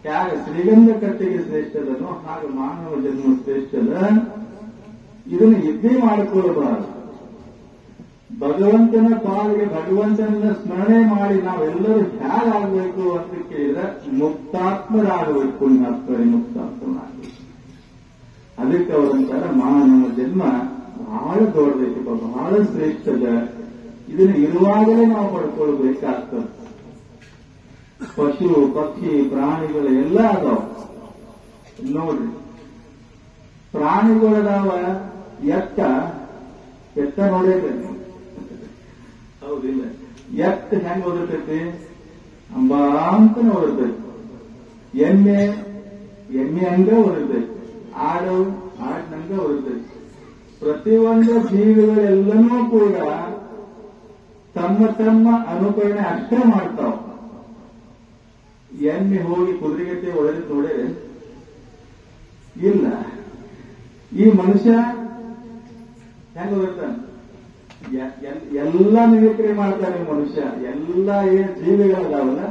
ಯಾಕೆ ಶ್ರೀಗಂಧ ಕಟ್ಟೆಗೆ ಶ್ರೇಷ್ಠದನೋ ಹಾಗೆ ಮಾನವ ಜನ್ಮ ಶ್ರೇಷ್ಠದ. ಇದನ್ನು ಇದ್ದೇ ಮಾಡಿಕೊಳ್ಳಬಾರದು. ಭಗವಂತನ ಪಾಲಿಗೆ ಭಗವಂತನ ಸ್ಮರಣೆ ಮಾಡಿ ನಾವೆಲ್ಲರೂ ಹೇಗಾಗಬೇಕು ಅಂತ ಕೇಳಿದ್ರೆ ಮುಕ್ತಾತ್ಮರಾಗಬೇಕು, ಪುಣ್ಯಾತ್ಮರಿ ಮುಕ್ತಾತ್ಮರಾಗಬೇಕು. ಅದಕ್ಕೆ ಅವರಂತರ ಮಾನವ ಜನ್ಮ ಬಹಳ ದೊಡ್ಡದೈತಿ, ಬಹಳ ಶ್ರೇಷ್ಠದ. ಇದನ್ನು ಇರುವಾಗಲೇ ನಾವು ಪಡ್ಕೊಳ್ಬೇಕಾಗ್ತದೆ. ಪಶು ಪಕ್ಷಿ ಪ್ರಾಣಿಗಳು ಎಲ್ಲ ಅದಾವ ನೋಡ್ರಿ. ಪ್ರಾಣಿಗಳದಾವ, ಎತ್ತ ನೋಡೇಬೇಕು, ಹೌದಿಲ್ಲ? ಎತ್ತ ಹೆಂಗ್ ಓದಿರ್ತೈತಿ? ಅಂಬಾ ಅಂತಾನೆ ಓದಿರ್ತೈತಿ. ಎಮ್ಮೆ ಹಂಗ ಓದಿರ್ತೈತಿ. ಆಡಿನಂಗ ಓದಿರ್ತೈತಿ. ಪ್ರತಿಯೊಂದು ಜೀವಿಗಳೆಲ್ಲನೂ ಕೂಡ ತಮ್ಮ ತಮ್ಮ ಅನುಕರಣೆ ಅಷ್ಟೇ ಮಾಡ್ತಾವ. ಎಮ್ಮೆ ಹೋಗಿ ಕುದುರೆಗಟ್ಟೆ ಒಳಗೆ ನೋಡೇ ಇಲ್ಲ. ಈ ಮನುಷ್ಯ ಹೆಂಗ ಓದಿರ್ತಾನೆ? ಎಲ್ಲ ನಿರೀಕ್ಷೆ ಮಾಡ್ತಾನೆ ಮನುಷ್ಯ. ಎಲ್ಲ ಏನ್ ಜೀವಿಗಳದಾವಲ್ಲ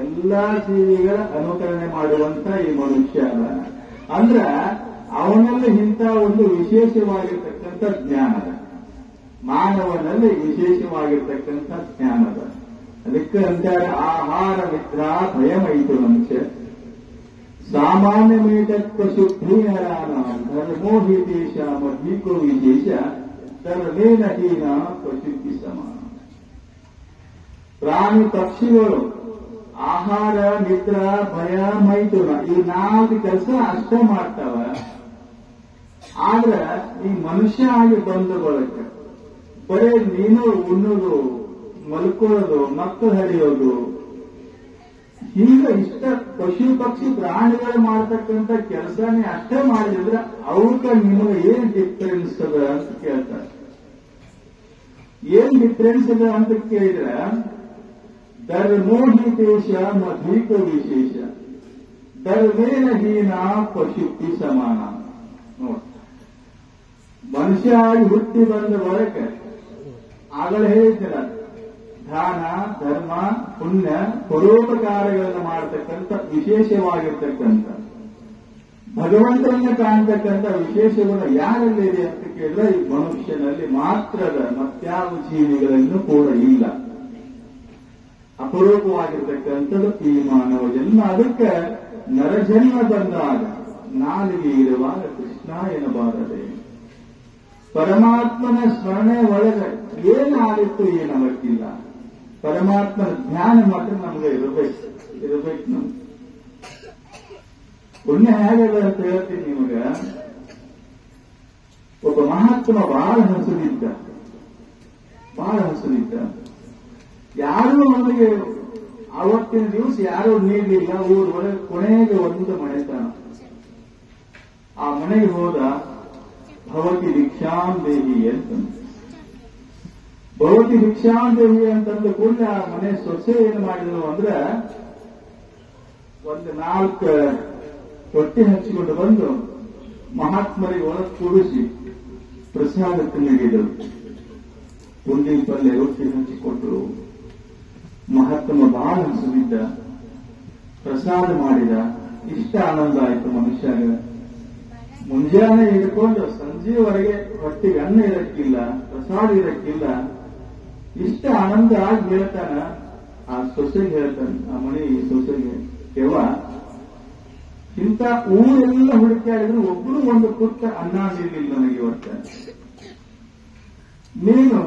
ಎಲ್ಲಾ ಜೀವಿಗಳ ಅನುಕರಣೆ ಮಾಡುವಂತ ಈ ಮನುಷ್ಯ ಅಂದ್ರ ಅವನಲ್ಲಿ ಇಂಥ ಒಂದು ವಿಶೇಷವಾಗಿರ್ತಕ್ಕಂಥ ಜ್ಞಾನದ, ಮಾನವನಲ್ಲಿ ವಿಶೇಷವಾಗಿರ್ತಕ್ಕಂಥ ಜ್ಞಾನದ. ಅದಕ್ಕೆ ಅಂತಾರೆ ಆಹಾರ ಮಿತ್ರ ಭಯಮೈತು ಮನುಷ್ಯ ಸಾಮಾನ್ಯ ಮೇಟತ್ವ ಶುದ್ಧೀನರಾನ ಧರ್ಮೋಹಿತೇಶ ಮಧೀಕೋ ವಿಶೇಷ ಧರ್ಮೇನ ಹೀನ ಪ್ರಸಿದ್ಧಿ ಸಮಾನ. ಪ್ರಾಣಿ ಪಕ್ಷಿಗಳು ಆಹಾರ ಮಿತ್ರ ಭಯ ಮೈಥುನ ಈ 4 ಕೆಲಸ ಅಷ್ಟೇ ಮಾಡ್ತಾವ. ಆದ್ರೆ ಈ ಮನುಷ್ಯ ಆಗಿ ಬಂದ ಬಳಕ ಬರೇ ನೀನು ಉಣ್ಣೋದು, ಮಲ್ಕೊಳ್ಳೋದು, ಮಕ್ಕಳು ಹರಿಯೋದು, ಈಗ ಇಷ್ಟ ಪಶು ಪಕ್ಷಿ ಪ್ರಾಣಿಗಳು ಮಾಡ್ತಕ್ಕಂಥ ಕೆಲಸನೇ ಅಷ್ಟೇ ಮಾಡಿದ್ರೆ ಅವಕ್ಕೆ ನಿಮಗೆ ಏನ್ ಡಿಫರೆನ್ಸ್ ಅದ ಅಂತ ಕೇಳ್ತಾರೆ. ಏನ್ ಡಿಫರೆನ್ಸ್ ಅದ ಅಂತ ಕೇಳಿದ್ರೆ ಧರ್ಮೋಹಿತೇಶ ಮಧೀಕ ವಿಶೇಷ ಧರ್ಮೇನ ಹೀನ ಪಶುಕ್ತಿ ಸಮಾನ. ನೋಡಿ, ಮನುಷ್ಯ ಆಗಿ ಹುಟ್ಟಿ ಬಂದ ಬಳಿಕ ಆಗಲೇ ಹೇಳಿದ್ದಿಲ್ಲ, ದಾನ ಧರ್ಮ ಪುಣ್ಯ ಪರೋಪಕಾರಗಳನ್ನು ಮಾಡತಕ್ಕಂಥ ವಿಶೇಷವಾಗಿರ್ತಕ್ಕಂಥ ಭಗವಂತನನ್ನ ಕಾಣ್ತಕ್ಕಂಥ ವಿಶೇಷಗಳು ಯಾರಲ್ಲಿದೆ ಅಂತ ಕೇಳಿದ್ರೆ ಈ ಮನುಷ್ಯನಲ್ಲಿ ಮಾತ್ರದ, ಮತ್ಯಾವ ಜೀವಿಗಳನ್ನು ಕೂಡ ಇಲ್ಲ. ಅಪರೂಪವಾಗಿರ್ತಕ್ಕಂಥದ್ದು ಈ ಮಾನವ ಜನ್ಮ. ಅದಕ್ಕೆ ನರಜನ್ಮ ಬಂದಾಗ ನಾಲಿಗೆ ಇರುವಾಗ ಕೃಷ್ಣ ಎನ್ನಬಾರದೆ. ಪರಮಾತ್ಮನ ಸ್ಮರಣೆ ಒಳಗೆ ಏನಾಗಿತ್ತು ಏನವಕ್ಕಿಲ್ಲ. ಪರಮಾತ್ಮನ ಜ್ಞಾನ ಮಾತ್ರ ನಮಗೆ ಇರಬೇಕು ನಮ್ಗೆ. ಪುಣ್ಯ ಹೇಗದ ಅಂತ ಹೇಳ್ತೀನಿ ನಿಮಗ. ಒಬ್ಬ ಮಹಾತ್ಮ ಬಹಳ ಹಸುದಿದ್ದ. ಯಾರೂ ಅವನಿಗೆ ಅವತ್ತಿನ ದಿವಸ ಯಾರೂ ನೀಡಲಿಲ್ಲ. ಊರೊಳಗೆ ಕೊನೆಗೆ ಒಂದು ಮನೆತನ. ಆ ಮನೆಗೆ ಹೋದ, ಭವತಿ ಭಿಕ್ಷಾಂ ದೇಹಿ ಅಂತಂದು. ಭವತಿ ಭಿಕ್ಷಾಂ ದೇಹಿ ಅಂತಂದು ಕೂಡಲೇ ಆ ಮನೆ ಸೊಸೆ ಏನು ಮಾಡಿದ್ರು ಅಂದ್ರೆ ಒಂದು 4 ರೊಟ್ಟಿ ಹಚ್ಚಿಕೊಂಡು ಬಂದು ಮಹಾತ್ಮರಿಗೆ ಒಳಗೆ ಕೂಡಿಸಿ ಪ್ರಸಾದಕ್ಕೆ ನೀಡಿದರು. ಪುಂಡಿ ಪಲ್ಯ ರೊಟ್ಟಿ ಹಂಚಿಕೊಟ್ರು. ಮಹಾತ್ಮ ಬಹಳ ಹಸುವಿದ್ದ, ಪ್ರಸಾದ ಮಾಡಿದ. ಇಷ್ಟ ಆನಂದ ಆಯ್ತು ಮನುಷ್ಯಗ. ಮುಂಜಾನೆ ಹಿಡ್ಕೊಂಡು ಸಂಜೆವರೆಗೆ ಹೊಟ್ಟಿಗೆ ಅನ್ನ ಇರಕ್ಕಿಲ್ಲ, ಪ್ರಸಾದ ಇರಕ್ಕಿಲ್ಲ. ಇಷ್ಟ ಆನಂದ ಆಗಿ ಹೇಳ್ತಾನ. ಆ ಸೊಸೆಗೆ ಹೇಳ್ತಾನೆ, ಆ ಮನೆ ಸೊಸೆಗೆ, ಕೆವ್ವ ಇಂಥ ಊರೆಲ್ಲ ಹುಡುಕಾಡಿದ್ರು ಒಬ್ಬರು ಒಂದು ಪುಟ್ಟ ಅನ್ನ ನೀಡಲಿಲ್ಲ ನನಗೆ ಇವತ್ತ. ನೀನು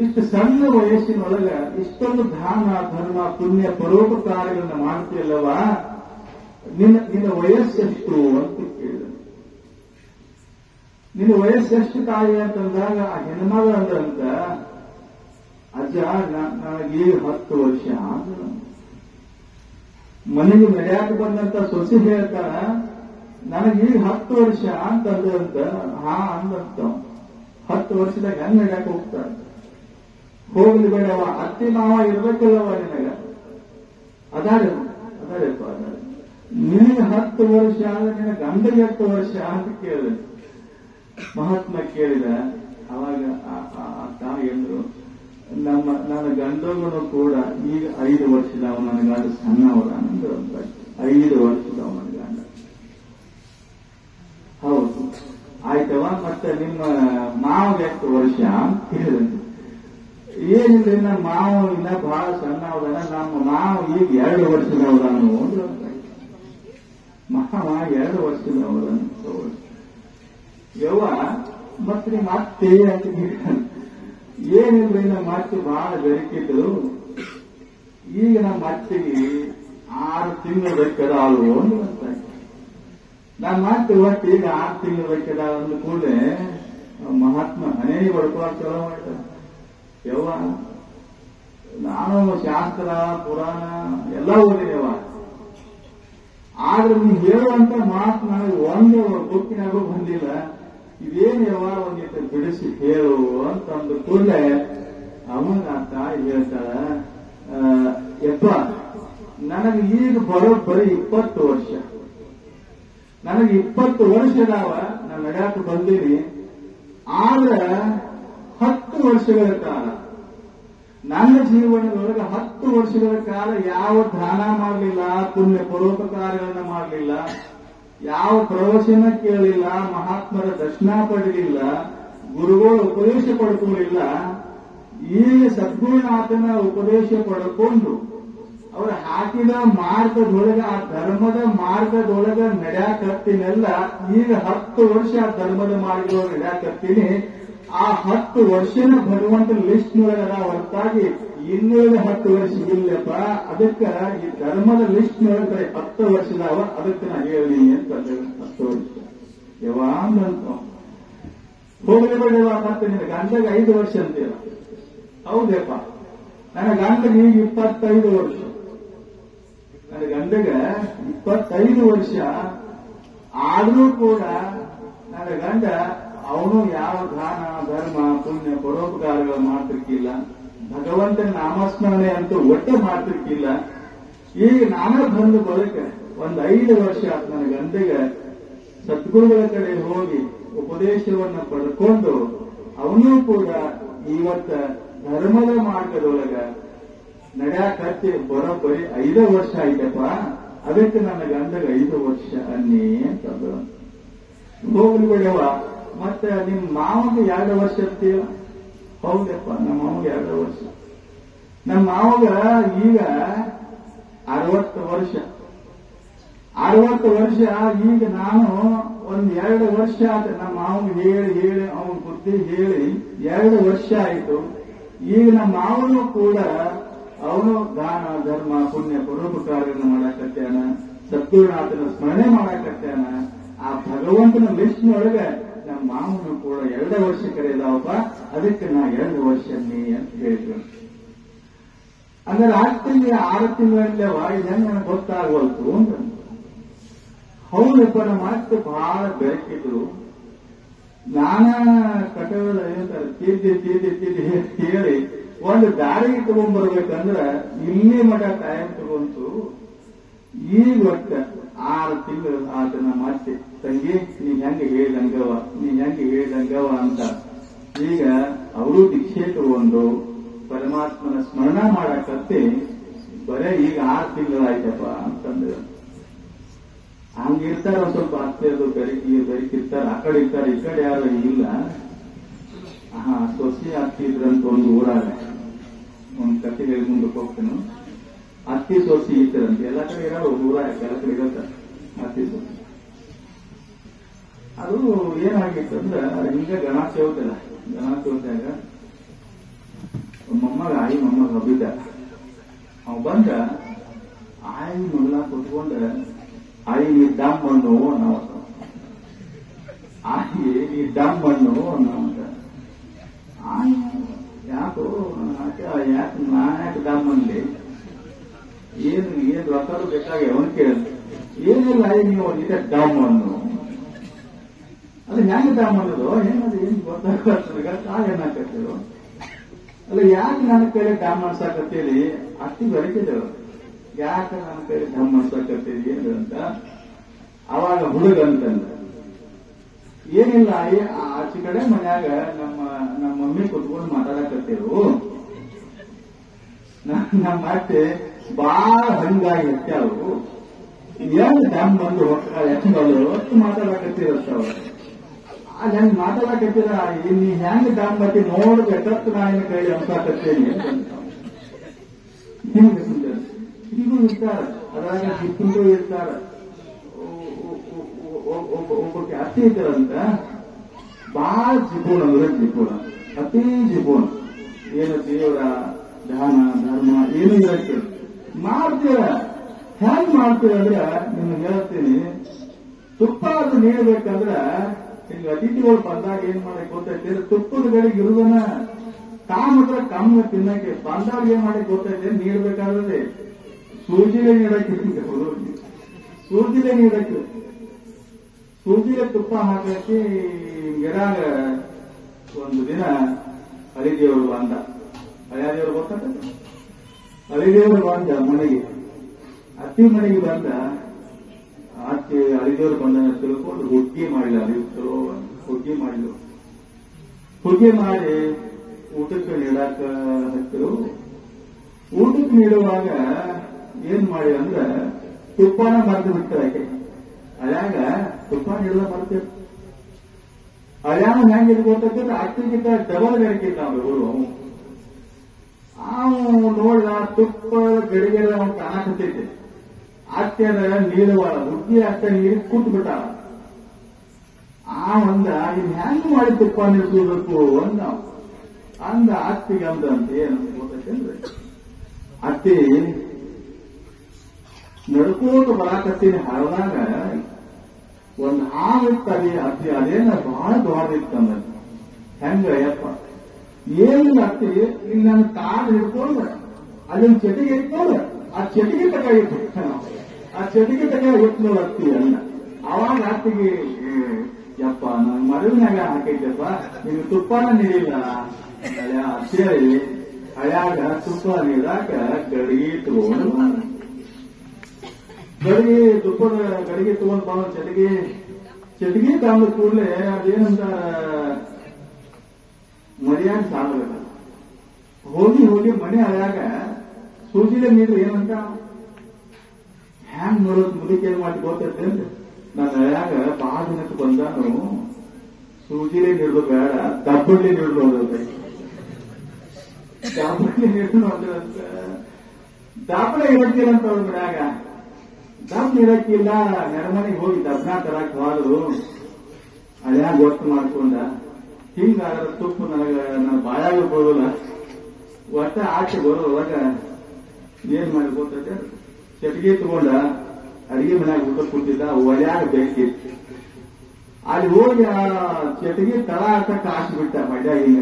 ಇಷ್ಟು ಸಣ್ಣ ವಯಸ್ಸಿನೊಳಗ ಇಷ್ಟೊಂದು ದಾನ ಧರ್ಮ ಪುಣ್ಯ ಪರೋಪಕಾರಗಳನ್ನ ಮಾಡ್ತೀಯಲ್ಲವ, ನಿನ್ನ ವಯಸ್ಸೆಷ್ಟು ಅಂತ ಕೇಳಿದ. ನಿನ್ನ ವಯಸ್ಸೆಷ್ಟು ತಾಯಿ ಅಂತಂದಾಗ ಆ ಹೆಣ್ಮಗ ಅಂದ್ರಂತ, ಅಜ್ಜ ನನಗೆ 10 ವರ್ಷ ಆದ. ಮನೆಗೆ ನಡೆಯಾಕ ಬಂದಂತ ಸೊಸೆ ಹೇಳ್ತಾರ, ನನಗೆ 10 ವರ್ಷ ಅಂತಂದ್ರಂತ. ಹಾ ಅಂದಂತ. 10 ವರ್ಷದಾಗ ಹೆಂಗ್ ನಡ್ಯಾಕ ಹೋಗ್ತಾರ? ಹೋಗ್ಲಿ ಬೇಡವ, ಅತ್ತಿ ಮಾವ ಇರ್ಬೇಕಲ್ಲವ ನಿನಗ. ಅದಾರಪ್ಪ ನಿನಗೆ 10 ವರ್ಷ ಆದ್ರೆ ನಿನ್ನ ಗಂಡಗೆ 10 ವರ್ಷ ಅಂತ ಕೇಳಿದ ಮಹಾತ್ಮ. ಕೇಳಿದ ಅವಾಗ ಆ ತಾಯಿ ಎಂದ್ರು, ನನ್ನ ಗಂಡಗೂ ಕೂಡ ಈಗ 5 ವರ್ಷದವ, ನನ್ನ ಗಂಡ ಸಣ್ಣವರ ನಂದ್ರು. 5 ವರ್ಷದವ ನನ್ನ ಗಂಡ. ಹೌದು ಆಯ್ತವ, ಮತ್ತೆ ನಿಮ್ಮ ಮಾವಗೆ 8 ವರ್ಷ ಅಂತ ಕೇಳಿದಂತೆ. ಏನಿಲ್ಲ, ನಮ್ಮ ಮಾವ ಇನ್ನ ಬಹಳ ಸಣ್ಣವದಾನ, ನಮ್ಮ ಮಾವ ಈಗ 2 ವರ್ಷದವದಾನು ಅಂದ್ರು. ಮಾವ 2 ವರ್ಷದವದಾನು. ಯವ್ವ ಮತ್ತೆ ನಿಮ್ಮ ಅತ್ತೆ ಅಂತ ಏನಿಲ್ಲ, ನಮ್ಮ ಅತ್ತೆ ಬಹಳ ಬೆರಕಿದ್ರು. ಈಗ ನಮ್ಮ ಅತ್ತೆಗೆ 6 ತಿಂಗಳು ಬೇಕದಾಳು ಅಂತ. ನಮ್ಮ ಅತ್ತೆ ಒಟ್ಟು ಈಗ 6 ತಿಂಗಳು ಬೇಕದಾಳ ಅಂದ ಕೂಡಲೇ ಮಹಾತ್ಮ ಮನೆ ಬಡ್ಕೊಳ್ಳೋಕೆ ಚಲೋ ಮಾಡ್ತಾರೆ. ಯವ್ವ ನಾನು ಶಾಸ್ತ್ರ ಪುರಾಣ ಎಲ್ಲ ಓದಿದೆವ, ಆದ್ರೆ ನೀವು ಹೇಳುವಂತ ಮಾತು ನನಗೆ ಒಂದು ಬುಕ್ಕಿನಾಗೂ ಬಂದಿಲ್ಲ. ಇದೇನು ಯವ್ವ ಒಂದಿಟ್ಟು ಬಿಡಿಸಿ ಹೇಳು ಅಂತಂದು ಕೂಡಲೇ ಅವಾಗ ಆ ತಾಯಿ ಹೇಳ್ತಾಳ, ಯಪ್ಪ ನನಗೆ ಈಗ ಬರೋಬ್ಬರಿ 20 ವರ್ಷ. ನನಗೆ 20 ವರ್ಷದವ ನಾನು ನಡ್ಯಾಕ ಬಂದೀನಿ. ಆದ್ರೆ 10 ವರ್ಷಗಳ ಕಾಲ ನನ್ನ ಜೀವನದೊಳಗೆ 10 ವರ್ಷಗಳ ಕಾಲ ಯಾವ ದಾನ ಮಾಡಲಿಲ್ಲ, ಪುಣ್ಯ ಪರೋಪಕಾರಗಳನ್ನ ಮಾಡಲಿಲ್ಲ, ಯಾವ ಪ್ರವಚನ ಕೇಳಲಿಲ್ಲ, ಮಹಾತ್ಮರ ದರ್ಶನ ಪಡೆಯಲಿಲ್ಲ, ಗುರುಗಳು ಉಪದೇಶ ಪಡ್ಕೊಳ್ಳಿಲ್ಲ. ಈಗ ಸದ್ಗುರುನಾಥನ ಉಪದೇಶ ಪಡ್ಕೊಂಡು ಅವರು ಹಾಕಿದ ಮಾರ್ಗದೊಳಗೆ, ಆ ಧರ್ಮದ ಮಾರ್ಗದೊಳಗೆ ನಡ್ಯಾಕತ್ತೀನಲ್ಲ. ಈಗ 10 ವರ್ಷ ಆ ಧರ್ಮದ ಮಾರ್ಗದೊಳಗೆ ನಡ್ಯಾಕತ್ತೀನಿ. ಆ 10 ವರ್ಷನ ಭಗವಂತ ಲಿಸ್ಟ್ ನೊಳಗದ ಹೊರತಾಗಿ ಇನ್ನುಳಿದ 10 ವರ್ಷ ಇಲ್ಲಪ್ಪ. ಅದಕ್ಕೆ ಈ ಧರ್ಮದ ಲಿಸ್ಟ್ ನೊಳಗೆ 10 ವರ್ಷದವ, ಅದಕ್ಕೆ ನಾ ಹೇಳಿ ಅಂತ 10 ವರ್ಷ ಯಾವಂತ ಹೋಗ್ಲಿ ಬೇಡವ. ಮತ್ತೆ ನಿನ್ನ ಗಂಡಗೆ 5 ವರ್ಷ ಅಂತೀರ. ಹೌದಪ್ಪ, ನನ್ನ ಗಂಡಗೆ ಈಗ 25 ವರ್ಷ. ನನ್ನ ಗಂಡಗೆ 25 ವರ್ಷ ಆದ್ರೂ ಕೂಡ ನನ್ನ ಗಂಡ ಅವನು ಯಾವ ದಾನ ಧರ್ಮ ಪುಣ್ಯ ಪರೋಪಕಾರಗಳು ಮಾಡ್ತಿರ್ಕಿಲ್ಲ, ಭಗವಂತನ ನಾಮಸ್ಮರಣೆ ಅಂತೂ ಒಟ್ಟೆ ಮಾಡ್ತಿರ್ಕಿಲ್ಲ. ಈಗ ನಾನೇ ಬಂದು ಬಳಿಕ 5 ವರ್ಷ ಆತ ನನ್ನ ಗಂಡಗೆ ಸದ್ಗುರುಗಳ ಕಡೆ ಹೋಗಿ ಉಪದೇಶವನ್ನ ಪಡ್ಕೊಂಡು ಅವನು ಕೂಡ ಇವತ್ತ ಧರ್ಮದ ಮಾರ್ಗದೊಳಗ ನಡ್ಯಾಕತ್ತಿ ಬರೋಬ್ಬರಿ 5 ವರ್ಷ ಆಯ್ತಪ್ಪ. ಅದಕ್ಕೆ ನನ್ನ ಗಂಡಗೆ 5 ವರ್ಷ ಅನ್ನಿ ಅಂತಂದ್ರು. ಹೋಗ್ಲಿ ಬಿಡವ, ಮತ್ತೆ ನಿಮ್ ಮಾವಗೆ 2 ವರ್ಷ ಅಂತೀವ. ಹೌದಪ್ಪ, ನಮ್ಮ ಮಾವಗೆ 2 ವರ್ಷ. ನಮ್ಮ ಮಾವಗ ಈಗ 60 ವರ್ಷ. 60 ವರ್ಷ. ಈಗ ನಾನು 2 ವರ್ಷ ಆತ ನಮ್ಮ ಮಾವಗೆ ಹೇಳಿ ಅವನ ಬುದ್ಧಿ ಹೇಳಿ 2 ವರ್ಷ ಆಯ್ತು. ಈಗ ನಮ್ಮ ಮಾವನು ಕೂಡ ಅವನು ದಾನ ಧರ್ಮ ಪುಣ್ಯ ಪರೋಪಕಾರಗಳನ್ನು ಮಾಡಾಕತ್ಯಾನ, ಸದ್ಗುರುನಾಥನ ಸ್ಮರಣೆ ಮಾಡಾಕತ್ಯಾನ. ಆ ಭಗವಂತನ ಲಿಸ್ಟ್ನೊಳಗೆ ನಮ್ಮ ಮಾವನು ಕೂಡ 2 ವರ್ಷ ಕರೆಯದಾವಪ್ಪ. ಅದಕ್ಕೆ ನಾ 2 ವರ್ಷ ನೀ ಅಂತ ಹೇಳಿದ್ರು. ಅಂದ್ರೆ 6 ತಿಂಗಳಿಂದವ ಇದನ್ನು ನನಗೆ ಗೊತ್ತಾಗವಲ್ತು ಅಂತ. ಹೌದಪ್ಪ, ನಮ್ಮ ಅತ್ತೆ ಬಹಳ ಬೆರಕಿದ್ರು. ನಾನಾ ಕಟೋಳ ಏನಂತಾರೆ ತಿದ್ದಿ ಹೇಳಿ ಒಂದು ದಾರಿಗೆ ತಗೊಂಡ್ಬರ್ಬೇಕಂದ್ರೆ ಇಲ್ಲಿ ಮಠ ಟೈಮ್ ತಗೊಂತು. ಈಗ ಒಟ್ಟ 6 ತಿಂಗಳು ಆತ ನಮ್ಮ ಅತ್ತೆ, ತಂಗಿ ನೀ ಹೆಂಗೆ ಹೇಳಿದಂಗವ ಅಂತ ಈಗ ಅವರು ದೀಕ್ಷೆ ತಗೊಂಡು ಪರಮಾತ್ಮನ ಸ್ಮರಣ ಮಾಡಕತ್ತೆ. ಬರೇ ಈಗ 6 ತಿಂಗಳಾಯ್ತಪ್ಪ ಅಂತಂದ್ರೆ ಹಂಗಿರ್ತಾರ. ಸ್ವಲ್ಪ ಅತ್ತೆ ಅದು ಬೆರಕಿರ್ತಾರ, ಆ ಕಡೆ ಇರ್ತಾರೆ, ಈ ಕಡೆ ಯಾರು ಇಲ್ಲ. ಸೊಸಿ ಅತ್ತಿ ಇದ್ರಂತ ಒಂದು ಊರಾಗ ಒಂದು ಕತೆ ಹೇಳಿ ಮುಂದಕ್ಕೆ ಹೋಗ್ತೇನೆ. ಅತ್ತಿ ಸೊಸಿ ಇರ್ತರಂತೆ, ಎಲ್ಲ ಕಡೆ ಇರೋ ಊರಾಗ ಎಲ್ಲ ಕಡೆ ಇರತ್ತ ಅತ್ತಿ ಸೊಸಿ. ಅದು ಏನಾಗಿತ್ತು ಅಂದ್ರೆ ಹಿಂಗ ಗಣಾಶ ಹೋಗ್ತಲ್ಲ, ಗಣಾಶ ಹೋದಾಗ ಆಯಿ ಮೊಮ್ಮಗ ಹಬ್ಬಿದ್ದ. ಅವ್ ಬಂದ ಆಯಿ ಮಗಳ ಕುತ್ಕೊಂಡ ಆಯಿ ನೀ ಡಮ್ ಮಣ್ಣು ಅನ್ನೋ, ಆಯಿ ನೀ ಡಮ್ ಮಣ್ಣು ಅನ್ನೋಂತ. ಆಯಿ ಯಾಕೋ ಯಾಕೆ ನಾನ್ಯಾಕೆ ಡಮ್ ಅನ್ಲಿ, ಏನ್ ರೊಕ್ಕರು ಬೇಕಾಗಿ ಅವನು ಕೇಳಿ ಏನಿಲ್ಲ ಆಯಿ ನೀವು ಒಂದಿಟ ಡಮ್ ಅನ್ನು. ಅದು ಹೆಂಗ್ ತಗೊಂಬಂದದು ಏನದು ಏನ್ ಗೊತ್ತಾಗ ಕಾಳು ಏನಾಕತ್ತೇಳು ಅಲ್ಲ ಯಾಕೆ ನನ್ನ ಕೈಲಿ ಡ್ಯಾಮ್ ಮಾಡ್ಸಾಕತ್ತೀರಿ ಅಷ್ಟು ಬೆಳಕಿದ್ದೇವೆ ಯಾಕೆ ನನ್ನ ಕೈಲಿ ಡ್ಯಾಮ್ ಮಾಡ್ಸಾಕತ್ತೀರಿ ಏನು ಅಂತ ಅವಾಗ ಹುಡುಗ ಅಂತಂದ ಏನಿಲ್ಲ ಆಚೆ ಕಡೆ ಮನ್ಯಾಗ ನಮ್ಮ ಮಮ್ಮಿ ಕುತ್ಕೊಂಡು ಮಾತಾಡಕತ್ತೇವು ನಮ್ಮ ಅತ್ತೆ ಬಾಳ ಹಂಗಾಗಿ ಹೆಚ್ಚಾವು ಏನ್ ಡ್ಯಾಮ್ ಬಂದು ಹೆಚ್ಚಗಳು ಅಷ್ಟು ಮಾತಾಡಕತ್ತೀರತ್ತವ ಅಲ್ಲಿ ಹೆಂಗ್ ಮಾತಾಡಕತ್ತೀರ ನೀ ಹೆಂಗ್ ಡ್ಯಾಮ್ ಬತ್ತಿ ನೋಡ್ಬೇಕತ್ತು ನಾನು ಕೈಲಿ ಅನ್ಸಾಕತ್ತೇನಿ ಹಿರಿಗೂ ಇರ್ತಾರ ಅದ್ರಾಗ ಹಿರಿಗೂ ಇರ್ತಾರ ಒಬ್ಬಕ್ಕೆ ಅತಿ ಇದ್ದಾರಂತ ಬಹಳ ಜಿಪೂಣ ಅಂದ್ರೆ ಜಿಪೂಣ ಅತಿ ಜಿಪೂಣ ಏನು ದೇವರ ದಾನ ಧರ್ಮ ಏನು ಇರಕ್ಕೆ ಮಾಡ್ತೀರ ಹೆಂಗ್ ಮಾಡ್ತೀರ ಅಂದ್ರೆ ನಿಮ್ಗೆ ಹೇಳ್ತೀನಿ ತುಪ್ಪ ಅದು ನೀಡಬೇಕಂದ್ರ ಈಗ ಅತಿಥಿಗಳು ಬಂದಾಗ ಏನ್ ಮಾಡಕ್ ಗೊತ್ತೈತೆ ತುಪ್ಪದ ಗಡಿಗೆ ಇರುದನ್ನ ತಾಮತ್ರ ಕಮ್ಮಿ ತಿನ್ನಕ್ಕೆ ಬಂದಾಗ ಏನ್ ಮಾಡಕ್ ಗೊತ್ತೈತೆ ನೀಡ್ಬೇಕಾದ್ರೆ ಸೂಜಿಲೆ ನೀಡಕ್ಕೆ ಸೂಜಿಲೆ ತುಪ್ಪ ಹಾಕಿ ಗಿಡಾಗ ಒಂದು ದಿನ ಹರಿದೇವರು ಬಂದ ಹರಿದೇವರು ಗೊತ್ತಾಗ ಹರಿದೇವರು ಬಂದ ಮನೆಗೆ ಅತ್ತಿ ಮನೆಗೆ ಬಂದ ಆಚೆ ಹರಿದೇವರು ಬಂದ ತಿಳ್ಕೊಂಡು ಹುಗ್ಗಿ ಮಾಡಿಲ್ಲ ಚಲೋ ಹುಗ್ಗಿ ಮಾಡಿದ್ರು ಹುಗ್ಗಿ ಮಾಡಿ ಊಟಕ್ಕೆ ನೀಡಾಕ ಹತ್ತಿರು ಊಟಕ್ಕೆ ನೀಡುವಾಗ ಏನ್ ಮಾಡಿ ಅಂದ್ರೆ ತುಪ್ಪನ ಮರೆತು ಬಿಡ್ತಾರೆ ಆಕೆ ಅಲ್ಯಾಗ ತುಪ್ಪ ನೀಡೋದ ಮರ್ತೇವೆ ಅಲ್ಯಾಗ ಹೆಂಗೆ ಗೊತ್ತೈತೆ ಅಕ್ಕಿಗಿಂತ ಡಬಲ್ ಗಡಿಕಿದ್ದ ಅವರು ಅವನು ನೋಡಿದ ತುಪ್ಪ ಗಡಿಗೆ ಅವನು ಕಾಣಕತ್ತೈತೆ ಅತ್ತೆನ ನೀಡುವಾಗ ಹುಗ್ಗಿ ಅತ್ತೆ ನೀರು ಕೂತ್ ಬಿಟ್ಟ ಒಂದ ಇನ್ ಹೆಂಗ್ ಮಾಡಿ ತುಪ್ಪ ನಿಲ್ಸ್ಬೇಕು ಅಂದ ಅತ್ತಿಗೆ ಅಂದಂತ ಏನಂತ ಗೊತ್ತೈತೇನ್ರಿ ಅತ್ತಿ ನಡ್ಕೋತ ಬರಾಕತ್ತೀನಿ ಹರದಾಗ ಒಂದು ಹಾವಿತ್ತಲ್ಲಿ ಅತ್ತಿ ಅದೇನ ಬಹಳ ದೊಡ್ಡದಿತ್ತಂದ ಹೆಂಗ ಯಪ್ಪ ಏನಿಲ್ಲ ಅತ್ತಿ ಇಲ್ಲಿ ನನ್ನ ಕಾಲು ಹಿಡ್ಕೊಂಡ ಅಲ್ಲೊಂದು ಚಟಿಗೆ ಇಟ್ಕೊಂಡ ಆ ಚಟಿಗೆ ತಗ ಇಟ್ಟು ಅತ್ತಿ ಅಲ್ಲ ಅವಾಗ ಅತ್ತಿಗೆ ಯಪ್ಪ ನನ್ನ ಮರುವಿನಾಗ ಹಾಕೈತಪ್ಪ ನಿಮ್ಗೆ ತುಪ್ಪನ ನೀಡಿಲ್ಲ ಸೇರಿ ಹಳ್ಯಾಗ ತುಪ್ಪ ನೀಡಾಕ ಗಡಿಗೆ ತಗೊಂಡು ತುಪ್ಪದ ಗಡಿಗೆ ತಗೊಂಡು ಬಂದ ಚಟಿಗೆ ತಗೊಂಡ ಕೂಡಲೇ ಅದೇನಂತ ಮರ್ಯಾದೆ ಸಾಗಲ್ಲ ಹೋಗಿ ಮನೆ ಹಳ್ಯಾಗ ಸೂಜಿಲೆ ನೀರು ಏನಂತ ಹ್ಯಾಂಗ್ ನೋಡೋದು ಮುದುಕಿ ಏನ್ ಮಾಡಿ ಗೊತ್ತೈತೆ ಅಂತ ನಾನು ಹಳ್ಯಾಗ ಬಹಳ ದಿನಕ್ಕೆ ಬಂದಾನು ಸೂಜಿಲೆ ನೀಡೋದು ಬೇಡ ದಬ್ಬಳ್ಳಿ ನೀಡೋದು ದಾಪಲೆ ದಾಪಲೆ ಇರಕ್ಕಿಲ್ಲಂತ ಅವ್ರ ಮನ್ಯಾಗ ದಬ್ಬ ಇರಕ್ಕಿಲ್ಲ ನೆರಮನೆಗೆ ಹೋಗಿ ದಬ್ಬನ ತರಕ್ ಹೋದ್ರು ಅದ್ಯಾಗ ಗೊತ್ತು ಮಾಡ್ಕೊಂಡ ಹಿಂಗಾದ್ರೆ ತುಪ್ಪ ನನ್ನ ಬಾಯಾಗ ಬರೋಲ್ಲ ಒಟ್ಟ ಆಚೆ ಬರೋವಾಗ ಏನ್ ಮಾಡಿ ಗೊತ್ತೈತೆ ಚಟಿಗೆ ತಗೊಂಡ ಅಡಿಗೆ ಮನ್ಯಾಗ ಊಟ ಕೂತಿದ್ದ ಒಳ್ಯಾಗ ಬೇಕಿತ್ತು ಅಲ್ಲಿ ಹೋಗಿ ಆ ಚಟಿಗೆ ತಳ ಹಾಕಕ್ಕೆ ಹಾಕಿಬಿಟ್ಟ ಮಜಾ ಹಿಂಗ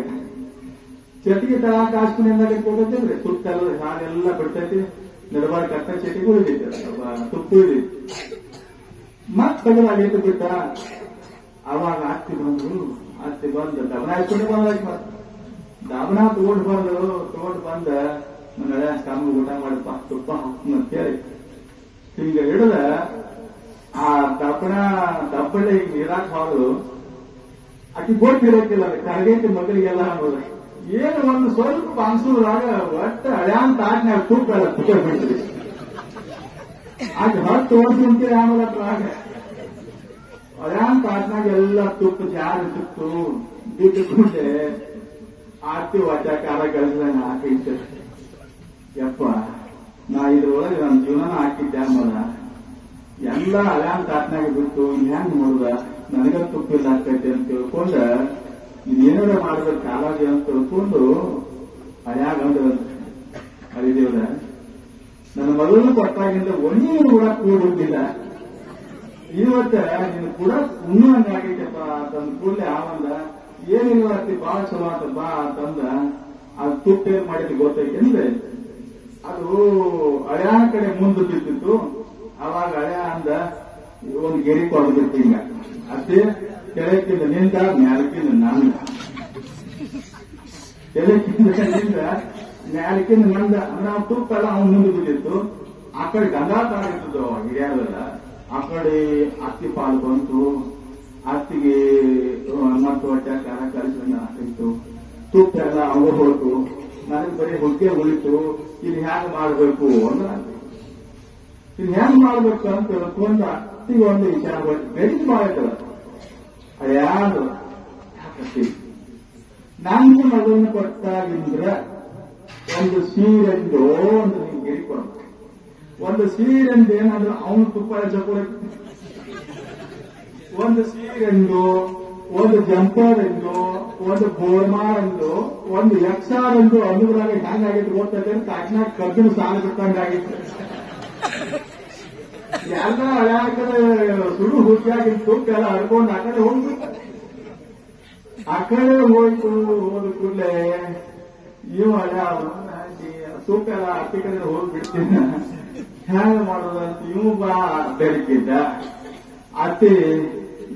ಚಟಿಗೆ ತಳ ಹಾಕಿಸ್ಕೊಂಡ್ ಕೊಡ್ತೈತೆ ತುಪ್ಪೆಲ್ಲ ಹಾಲೆಲ್ಲ ಬಿಡ್ತೈತಿ ನಡಬಾರ ಕಟ್ಟ ಚಟಿಗೆ ಉಳಿದೈತೆ ತುಪ್ಪ ಉಳಿದೈತಿ ಮತ್ ತಗಲ ಅಲ್ಲಿ ಬಿಟ್ಟ ಅವಾಗ ಅತ್ತಿ ಬಂದು ದಮನ ಹಾಕೊಂಡು ಬಂದ ದಮನ ತಗೊಂಡು ಬಂದ ನನ್ನ ಕಮ್ಮ ಊಟ ಮಾಡಪ್ಪ ತುಪ್ಪ ಹಾಕ್ತೇಳಿ ಹಿಂಗ ಹಿಡಿದ ಆ ದಬ್ಬಳೆ ನೀರಾಕ್ ಹೋದ್ರು ಆಕಿ ಗೊತ್ತಿರಕ್ಕಿಲ್ಲ ಕರಗೈತಿ ಮಕ್ಕಳಿಗೆಲ್ಲ ಅನ್ನೋದು ಏನು ಒಂದು ಸ್ವಲ್ಪ ಪಾನ್ಸೂರಾಗ ಒಟ್ಟ ಹಳ್ಯಾನ್ ತಾಟ್ನಾಗ ತುಪ್ಪ ಎಲ್ಲ ತುಪ್ಪ ಬಿಡ್ತೀವಿ ಆಕೆ ಹೊತ್ತು ಓಡಿಸ್ಕೊಂತೀರಿ ಆಮೇಲೆ ಆಗ ಹಳ್ಯಾನ್ ತಾಟ್ನಾಗ ಎಲ್ಲ ತುಪ್ಪ ಜಾರಿ ತುತ್ತು ಬಿಟ್ಟುಕೊಂಡೆ ಆರ್ತಿ ವಚಕಾರ ಕಳಿಸಿದಾಗ ಹಾಕೈತೆ ಯಪ್ಪ ನಾ ಇದ್ರೊಳಗೆ ನನ್ನ ಜೀವನ ಹಾಕಿದ್ದೆ ಆಮೇಲ ಎಲ್ಲ ಹಳ್ಯಾನ್ ತಾಟ್ನಾಗ ಬಿಟ್ಟು ಹೆಂಗ್ ನೋಡ್ದ ನನಗ ತುಪ್ಪಿಲ್ಲ ಆಗ್ತೈತೆ ಅಂತ ತಿಳ್ಕೊಂಡ ಇದೇನಾರ ಮಾಡ್ಬೇಕು ಕಾಲಾಗಿ ಅಂತ ತಿಳ್ಕೊಂಡು ಹಳ್ಯಾಗ ಅಂದ್ರಂತ ಹರಿದೇವ್ರ ನನ್ನ ಮಗಳನ್ನು ಕೊಟ್ಟಾಗಿಂದ ಒಂದೇ ಕೂಡ ಕೂಡಿಲ್ಲ ಇವತ್ತ ನೀನು ಕೂಡ ಇನ್ನೂ ಹಂಗಾಗೈತಪ್ಪ ತಂದ ಕೂಡಲೇ ಆವಂದ ಏನಿಲ್ಲ ಅತ್ತಿ ಬಾಳ ಚಲೋ ಆತ ಬಾ ಅಂತಂದ ಅದು ತುಪ್ಪ ಏನ್ ಮಾಡಿದ್ದು ಗೊತ್ತೈತೆ ಅಂದ್ರೆ ಅದು ಹಳ್ಯಾನ ಕಡೆ ಮುಂದೆ ಬಿದ್ದಿತ್ತು ಅವಾಗ ಹಳ್ಯಾ ಅಂದ ಒಂದು ಗೆರಿ ಕೊಡ್ಬಿಟ್ಟು ಹಿಂಗ ಅಷ್ಟೇ ಕೆಳಕ್ಕಿಂದ ನಿಂತ ಮ್ಯಾಲಕ್ಕಿಂದ ನಂದ, ಕೆಳಕ್ಕಿಂದ ನಿಂದ ಮ್ಯಾಲಕ್ಕಿಂದ ನಂದ ಅಂದ್ರೆ ಅವ್ನು ತುಪ್ಪ ಎಲ್ಲ ಅವ್ನು ಮುಂದೆ ಬಿದ್ದಿತ್ತು. ಆ ಕಡೆ ಗಂಗಾ ತಾಳಿತ್ತು ಹಿರಿಯರೆಲ್ಲ, ಆ ಕಡೆ ಅತ್ತಿ ಪಾಲು ಬಂತು, ಅತ್ತಿಗೆ ಮತ್ತು ಹೊಟ್ಟೆ ಕಾರ ಕಲಿಸ್ಕೊಂಡು ಹಾಕಿತ್ತು, ತುಪ್ಪ ಎಲ್ಲ ಅವು ಹೋಯ್ತು, ನನಗೆ ಬರೀ ಹೊಟ್ಟೆ ಉಳಿತು, ಇಲ್ಲಿ ಹ್ಯಾಂಗ ಮಾಡಬೇಕು ಅಂದ್ರೆ ಇದು ಹೆಂಗ್ ಮಾಡ್ಬೇಕು ಅಂತ ತಿಳ್ಕೊಂಡು ಅತ್ತಿಗೆ ಒಂದು ವಿಚಾರ ಕೊಟ್ಟು ಬೆಳಿಗ್ಗೆ ಮಾಡತ್ತಲ್ಲ ಯಾರು ಹಾಕತ್ತಿ ನಂಗೆ ಮಗನ ಕೊಟ್ಟಾಗಿಂದ್ರ ಒಂದು ಸೀರೆಂದು ಒಂದು ನಿಮ್ಗೆ ಗಿರಿ ಕೊಡ್ಬೇಕು. ಒಂದು ಸೀರೆಂದು ಏನಾದ್ರು ಅವನು ತುಪ್ಪ ಹಚ್ಚಕೊಡಕ್ಕೆ, ಒಂದು ಸೀರೆಂದು, ಒಂದು ಜಂಪರ್ ಎಂದು, ಒಂದು ಗೋರ್ಮಾರ್ ಎಂದು, ಒಂದು ಎಕ್ಸಾರ್ ಎಂದು ಅನುಗುಣಾಗಿ ಹೆಂಗಾಗಿತ್ತು ಗೊತ್ತದೆ ಅಂತ ಕಾಕಿನಾಗ ಕಬ್ಬಿನ ಸಾಲ ಬಿಟ್ಟಂಗಾಗಿತ್ತು. ಎಲ್ಲ ಹಳ್ಯಾಕದ ಸುಡು ಹುಟ್ಟಿಯಾಗಿ ತುಪ್ಪ ಎಲ್ಲ ಹರ್ಕೊಂಡು ಆ ಕಡೆ ಹೋಗ್ಬಿಟ್ಟು ಆ ಕಡೆ ಹೋಯ್ತು. ಹೋದ ಕೂಡಲೇ ಇವು ಹಳ್ಯಾ ತುಪ್ಪ ಎಲ್ಲ ಅತ್ತಿ ಕಡೆ ಹೋಗ್ಬಿಡ್ತೀನ ಹ್ಯಾಂಗ ಮಾಡೋದಂತ ಇವು ಬಾ ಬೆಳಕಿದ್ದ. ಅತ್ತಿ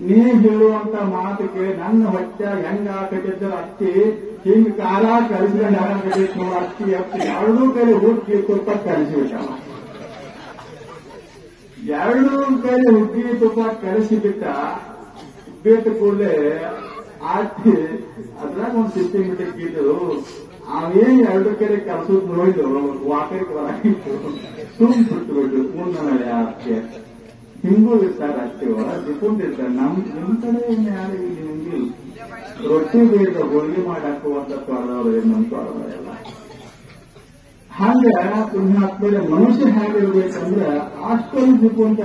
ನೀ ಹೇಳುವಂತ ಮಾತಿಗೆ ನನ್ನ ಹೊಟ್ಟೆ ಹೆಂಗ ಹಾಕಟ್ಟಿದ್ದ ಅತ್ತಿ ಹಿಂಗ್ ಕಾರ ಕಲಿಸ್ಕೊಂಡು ಹಾಕಟ್ಟಿದ್ ನೋಡ ಅತ್ತಿ ಅತ್ತಿ ಎರಡೂ ಕಡೆ ಹುಡುಕಿ ತುಪ್ಪ ಕಲಿಸಿಬಿಟ್ಟ. ಎರಡೂ ಕಡೆ ಹುಗ್ಗಿ ತುಪ್ಪ ಕಲಿಸಿಬಿಟ್ಟ. ಬಿಟ್ಟ ಕೂಡಲೇ ಅತ್ತಿ ಅದ್ರಾಗ ಒಂದು ಸಿಸ್ಟಮ್ ಬಿಟ್ಟಿದ್ದು ಅವೇನ್ ಎರಡು ಕಡೆ ಕಲ್ಸೋದ್ ನೋಡಿದ್ರು ವಾಕರಿಗೆ ಹೊರಗಿತ್ತು, ಸುಮ್ ಬಿಟ್ಟು ಮುಂದೆ ಅತ್ತೆ ಹಿಂಗೂ ಇರ್ತಾರೆ ಅಷ್ಟೇ ಡಿಪುಂಡಿರ್ತಾರೆ. ನಿಮ್ ಕಡೆ ಯಾರಿಗೆ ಹಿಂಗಿಲ್ಲ, ರೊಟ್ಟಿ ಬೇಗ ಹೋಳಿಗೆ ಮಾಡಾಕುವಂತ ತೊಳೆದವ್ರು ಏನಂತ ತೊಳೆದವರೆಲ್ಲ ಹಂಗ ಪುಣ್ಯಾತ್ಮಡೆ ಮನುಷ್ಯ ಹೇಗಿರ್ಬೇಕಂದ್ರೆ ಅಷ್ಟೊಂದು ಡಿಪುಂಟ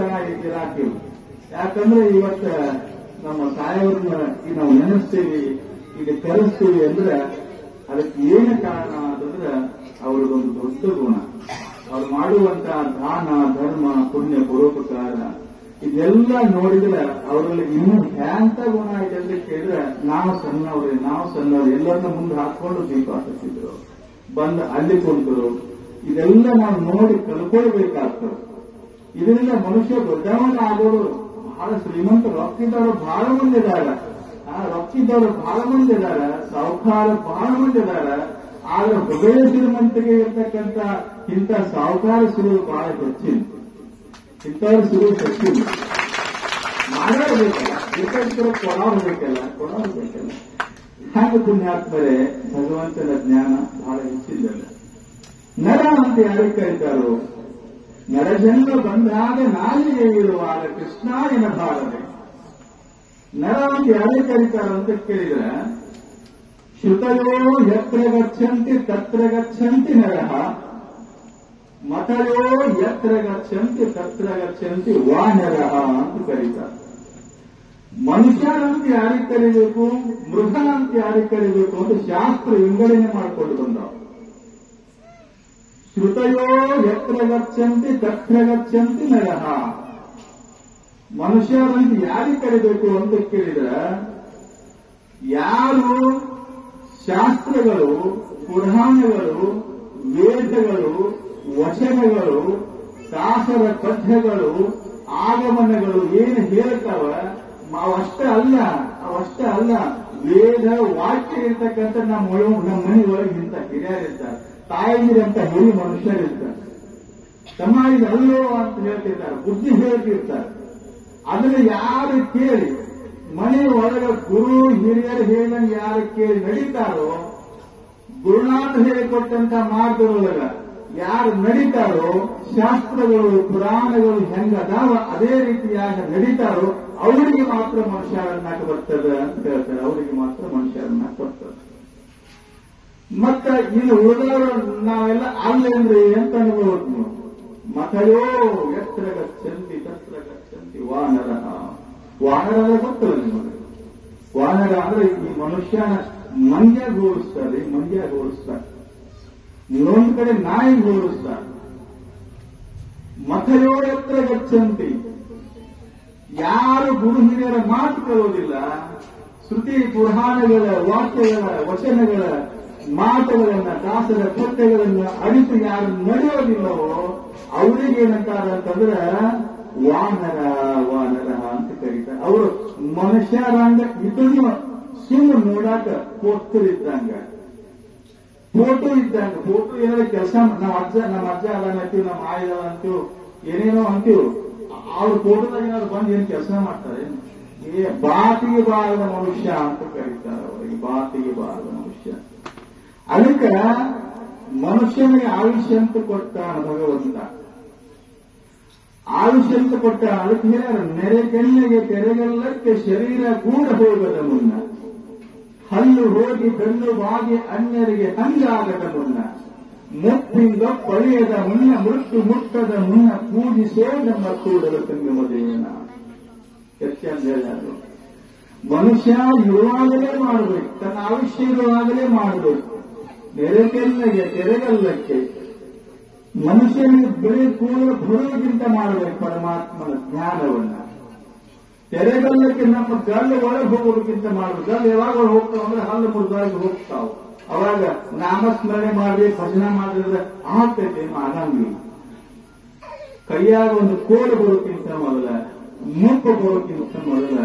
ಇರಾಕಿಲ್ಲ. ಯಾಕಂದ್ರೆ ಇವತ್ತ ನಮ್ಮ ಸಾಯವ್ರನ್ನ ನಾವು ನೆನೆಸ್ತೀವಿ, ಈಗ ಕರೆಸ್ತೀವಿ ಅಂದ್ರೆ ಅದಕ್ಕೆ ಏನು ಕಾರಣ ಅಂತಂದ್ರೆ ಅವ್ರದೊಂದು ದೊಡ್ಡ ಗುಣ, ಅವ್ರು ಮಾಡುವಂತ ದಾನ ಧರ್ಮ ಪುಣ್ಯ ಪರೋಪಕಾರ ಇದೆಲ್ಲ ನೋಡಿದ್ರೆ ಅವರಲ್ಲಿ ಇನ್ನೂ ಹ್ಯಾಂತ ಗುಣ ಇದೆ ಅಂತ ಕೇಳಿದ್ರೆ ನಾವು ಸಣ್ಣವ್ರೆ ಎಲ್ಲರನ್ನ ಮುಂದೆ ಹಾಕೊಂಡು ದೀಪ ಹಾಕಿದ್ರು, ಬಂದು ಅಲ್ಲಿ ಕುಂತರು. ಇದೆಲ್ಲ ನಾವು ನೋಡಿ ಕಲ್ಕೊಳ್ಬೇಕಾಗ್ತದೆ. ಇದರಿಂದ ಮನುಷ್ಯ ದೊಡ್ಡವನ ಆಗೋರು ಬಹಳ ಶ್ರೀಮಂತ ರೊಕ್ಕಿದ್ದವರು ಬಹಳ ಮಂದಿ ಇದ್ದಾರೆ, ರೊಕ್ಕಿದ್ದವರು ಬಹಳ ಮಂದಿ ಇದ್ದಾರೆ, ಸಾಹುಕಾರ ಬಹಳ ಮಂದಿ ಇದ್ದಾರೆ. ಆದ್ರೆ ಹೃದಯ ಶ್ರೀಮಂತಿಗೆ ಇರ್ತಕ್ಕಂಥ ಇಂಥ ಸಾಹುಕಾರ ಸುರುವು ಬಹಳ ಹೆಚ್ಚಿನ, ಇಂಥವ್ರ ಸುರುವು ಹೆಚ್ಚಿನ ಮಾಡಬೇಕಲ್ಲ, ಕೊಡೋರ್ಬೇಕಲ್ಲ. ಹ್ಯಾಂಗ ಪುಣ್ಯಾತ್ಮರೇ ಭಗವಂತನ ಜ್ಞಾನ ಬಹಳ ಹೆಚ್ಚಿದ್ದಲ್ಲ. ನರ ಅಂತ ಯಾರಿಗೆ ಕರೀತಾರೋ, ನರಜನ್ಮ ಬಂದಾಗ ನಾಲಿಗೆ ಇರುವಾಗ ಕೃಷ್ಣ ಎನ್ನಬಾರದೆ. ನರ ಅಂತ ಯಾರಿಗೆ ಕರೀತಾರೋ ಅಂತ ಕೇಳಿದ್ರೆ ಶ್ರುತಯೋ ಯತ್ರ ಗಚ್ಚಂತಿ ತತ್ರ ಗಚ್ಚಂತಿ ನರಃ, ಮತಯೋ ಯತ್ರ ಗಚ್ಚಂತಿ ತತ್ರ ಗಚ್ಚಂತಿ ವಾನರಃ ಅಂತ ಕರೀತಾರೆ. ಮನುಷ್ಯನಂತ ಯಾರಿಗೆ ಕರಿಬೇಕು, ಮೃಗನಂತ ಯಾರಿಗೆ ಕರಿಬೇಕು ಅಂತ ಶಾಸ್ತ್ರ ವಿಂಗಡಣೆ ಮಾಡಿಕೊಂಡು ಬಂದವು. ಶ್ರುತಯೋ ಯತ್ರ ಗಚ್ಚಂತಿ ತತ್ರ ಗಚ್ಚಂತಿ ನರಃ, ಮನುಷ್ಯರಂತ ಯಾರಿಗೆ ಕರಿಬೇಕು ಅಂತ ಕೇಳಿದ್ರೆ ಯಾರು ಶಾಸ್ತ್ರಗಳು, ಪುರಾಣಗಳು, ವೇದಗಳು, ವಚನಗಳು, ದಾಸರ ಪದ್ಯಗಳು, ಆಗಮನಗಳು ಏನು ಹೇಳ್ತಾವ ಅವಷ್ಟೇ ಅಲ್ಲ ವೇದ ವಾಕ್ಯ ಇರ್ತಕ್ಕಂಥ ನಮ್ಮ ಮನೆ ಒಳಗೆ ಇಂಥ ಹಿರಿಯರಿರ್ತಾರೆ, ತಾಯಿಗಿರಂತ ಹಿರಿಯ ಮನುಷ್ಯರಿರ್ತಾರೆ, ಸಮಾಜ ಅಲ್ಲೋ ಅಂತ ಹೇಳ್ತಿರ್ತಾರೆ, ಬುದ್ಧಿ ಹೇಳ್ತಿರ್ತಾರೆ. ಅದನ್ನ ಯಾರು ಕೇಳಿ ಮನೆ ಒಳಗ ಗುರು ಹಿರಿಯರು ಹೇಳಿದಂಗೆ ಯಾರು ಕೇಳಿ ನಡೀತಾರೋ, ಗುರುನಾಥ ಹೇಳಿಕೊಟ್ಟಂತ ಮಾರ್ಗದೊಳಗ ಯಾರು ನಡೀತಾರೋ, ಶಾಸ್ತ್ರಗಳು ಪುರಾಣಗಳು ಹೆಂಗದಾವ ಅದೇ ರೀತಿಯಾಗಿ ನಡೀತಾರೋ ಅವರಿಗೆ ಮಾತ್ರ ಮನುಷ್ಯರನ್ನಾಕ ಬರ್ತದೆ ಅಂತ ಹೇಳ್ತಾರೆ. ಅವರಿಗೆ ಮಾತ್ರ ಮನುಷ್ಯರನ್ನಾಕ ಬರ್ತದೆ. ಮತ್ತ ಇನ್ನು ಉಳಿದವರು ನಾವೆಲ್ಲ ಅಲ್ಲೇನ್ರಿ ಅಂತ ಅನ್ಬೋದು. ಮತಯೋ ಎತ್ರ ಗಚ್ಚಂತಿ ತತ್ರ ಗಚ್ಚಂತಿ ವಾನರ. ವಾನರ ಗೊತ್ತಲ್ಲ ನಿಮಗೆ? ವಾನರ ಅಂದ್ರೆ ಈ ಮನುಷ್ಯನ ಮಂಡ್ಯ ಹೋಲಿಸ್ತಾರೆ. ಇನ್ನೊಂದು ಕಡೆ ನಾಯಿ ಹೋಲಿಸ್ತಾರೆ. ಮತಯೋ ಎತ್ರ ಗಚ್ಚಂತಿ, ಯಾರು ಗುರು ಹಿರಿಯರ ಮಾತು ಕೇಳೋದಿಲ್ಲ, ಶ್ರುತಿ ಪುರಾಣಗಳ ವಾಕ್ಯಗಳ ವಚನಗಳ ಮಾತುಗಳನ್ನ ದಾಸರ ಪದ್ಯಗಳನ್ನ ಅರಿತು ಯಾರು ನಡೆಯೋದಿಲ್ಲವೋ ಅವರಿಗೆ ಏನಂತಾರೆ ಅಂತಂದ್ರೆ ವಾನರ ವಾನರ ಅಂತ ಕರೀತಾರೆ. ಅವರು ಮನುಷ್ಯರಂಗ ಇದನ್ನು ಸುಮ್ಮನೆ ನೋಡಾಕ ಪೋಸ್ಟರ್ ಇದ್ದಂಗ, ಫೋಟೋ ಇದ್ದಂಗ. ಫೋಟೋ ಏನಾದ್ರು ಕೆಲಸ ನಮ್ಮ ಅಜ್ಜ ಅದ ಅಂತೀವಿ, ನಮ್ಮ ಆಯ ಅಂತೀವಿ, ಏನೇನೋ ಅಂತೀವಿ. ಅವ್ರ ಫೋಟೋದಾಗ ಏನಾದ್ರು ಬಂದು ಏನ್ ಕೆಲಸ ಮಾಡ್ತಾರೆ? ಬಾತಿಗೆ ಬಾರದ ಮನುಷ್ಯ ಅಂತ ಕರೀತಾರೆ ಅವರಿಗೆ, ಬಾತಿಗೆ ಬಾರದ ಮನುಷ್ಯ. ಅದಕ್ಕೆ ಮನುಷ್ಯನಿಗೆ ಆಯುಷ್ಯ ಅಂತ ಕೊಟ್ಟಾನ ಭಗವಂತ, ಆಯುಷ್ಯ ಅಂತ ಕೊಟ್ಟಾನ. ಅದಕ್ಕೆ ಹೇಳ್ಯಾರ, ನೆರೆಗಣ್ಣಿಗೆ ತೆರೆಗಲ್ಲಕ್ಕೆ ಶರೀರ ಕೂಡ ಹೋಗದ ಮುನ್ನ, ಹಲ್ಲು ಹೋಗಿ ಬೆನ್ನು ಬಾಗಿ ಅನ್ಯರಿಗೆ ಹಂಗಾಗದ ಮುನ್ನ, ಮುಪ್ಪಿಂದ ಪಳೆಯದ ಮುನ್ನ, ಮುಟ್ಟದ ಮುನ್ನ ಪೂಜಿಸೋ ನಮ್ಮ ಕೂಡಲ ಸಂಗಮದೇವನ. ಹೆಚ್ಚು ಮನುಷ್ಯ ಇರುವಾಗಲೇ ಮಾಡಬೇಕು, ತನ್ನ ಆಯುಷ್ಯ ಇರುವಾಗಲೇ ಮಾಡಬೇಕು. ನೆರೆಗಲ್ಲಿಗೆ ತೆರೆಗಲ್ಲಕ್ಕೆ ಮನುಷ್ಯನಿಗೆ ಬೆಳೆ ಕೂಡಲು ಬರುವುದಕ್ಕಿಂತ ಮಾಡಬೇಕು ಪರಮಾತ್ಮನ ಜ್ಞಾನವನ್ನ. ತೆರೆಗಲ್ಲಕ್ಕೆ ನಮ್ಮ ಗಲ್ಲು ಒಳಗೆ ಹೋಗೋದಕ್ಕಿಂತ ಮಾಡಬೇಕು. ಗಲ್ಲು ಯಾವಾಗ ಹೋಗ್ತಾವ ಅಂದ್ರೆ ಹಲ್ಲು ಮುರಿದಾಗ ಹೋಗ್ತಾವ. ಅವಾಗ ನಾಮಸ್ಮರಣೆ ಮಾಡಿ ಭಜನೆ ಮಾಡಿದ್ರೆ ಆಗ್ತೈತೆ, ಆಗಂಗಿಲ್ಲ. ಕೈಯಾಗ ಒಂದು ಕೋಲು ಬರೋಕ್ಕಿಂತ ಮೊದಲ, ಮೂಪು ಬರೋಕ್ಕಿಂತ ಮೊದಲ,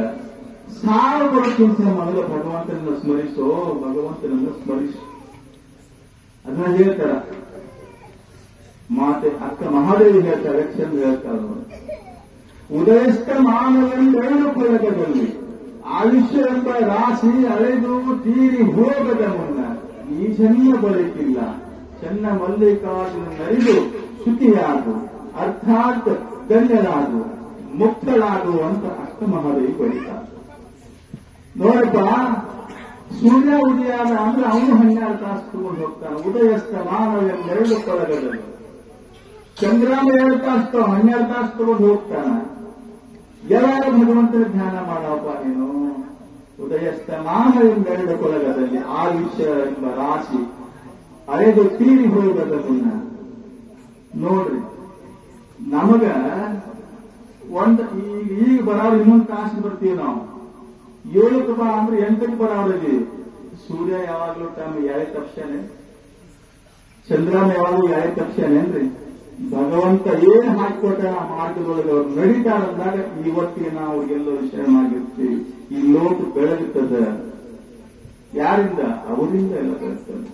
ಸಾವು ಬರೋಕ್ಕಿಂತ ಮೊದಲ ಭಗವಂತನನ್ನು ಸ್ಮರಿಸೋ, ಭಗವಂತನನ್ನು ಸ್ಮರಿಸು. ಅದನ್ನ ಹೇಳ್ತಾರ ಮಾತೆ ಅಕ್ಕ ಮಹಾದೇವಿ ಹೇಳ್ತಾರೆ, ಚಂದ್ರ ಹೇಳ್ತಾರ. ಉದಯಸ್ಥ ಮಾನವೆಂದೆರಡು ಫಲಕದಲ್ಲಿ ಆಯುಷ್ಯ ಎಂಬ ರಾಶಿ ಅಳೆದು ತೀರಿ ಹೋಗದ ಮುನ್ನ ಈ ಜನ್ಮ ಬದುಕಿಲ್ಲ, ಚೆನ್ನ ಮಲ್ಲಿಕಾರ್ಜುನ ನರಿದು ಶುಚಿಯಾಗು, ಅರ್ಥಾತ್ ಗಣ್ಯರಾಗು, ಮುಕ್ತಳಾಗು ಅಂತ ಅಕ್ಕ ಮಹಾದೇವಿ ಬರೀತಾರೆ. ನೋಡಪ್ಪ, ಸೂರ್ಯ ಉದಯಾದ ಅಂದ್ರೆ ಅವನು 12 ತಾಸು ತಗೊಂಡು ಹೋಗ್ತಾನೆ. ಉದಯಸ್ಥ ಮಾನವೆಂದೆರಡು ಫಲಕದಲ್ಲಿ ಚಂದ್ರಾಮ 2 ತಾಸು 12 ತಾಸು ತಗೊಂಡು ಹೋಗ್ತಾನ. ಯಾವಾಗ ಭಗವಂತನ ಧ್ಯಾನ ಮಾಡಪ್ಪ ನೀನು? ಉದಯಸ್ಥ ಮಾನವೆಂದೆರಡು ಕೊಳಗದಲ್ಲಿ ಆಯುಷ್ಯ ಎಂಬ ರಾಶಿ ಅಳೆದು ತೀರಿ ಹೋಗದ ಮುನ್ನ. ನೋಡ್ರಿ, ನಮಗ ಈಗ ಬರೋರು ಇನ್ನೊಂದು ತಾಸು ಬರ್ತೀವಿ ನಾವು. 7ಕ್ಕೆ ಬಾ ಅಂದ್ರೆ 8ಕ್ಕೆ ಬರೋರಿಗೆ. ಸೂರ್ಯ ಯಾವಾಗಲೂ ತಮ್ಮ 2 ತಪ್ಸನೆ, ಚಂದ್ರನ ಯಾವಾಗಲೂ 2 ತಪ್ಸನೇನ್ರಿ? ಭಗವಂತ ಏನು ಹಾಕಿಕೊಟ್ಟ ಮಾರ್ಗದೊಳಗೆ ಅವ್ರು ನಡೀತಾರಂದಾಗ ಇವತ್ತಿಗೆ ನಾವು ಅವ್ರಿಗೆಲ್ಲರೂ ಶರಣಾಗಿರ್ತೀವಿ. ಈ ಲೋಕ ಬೆಳಗುತ್ತದೆ ಯಾರಿಂದ? ಅವರಿಂದ ಎಲ್ಲ ಬೆಳಗ್ತದೆ.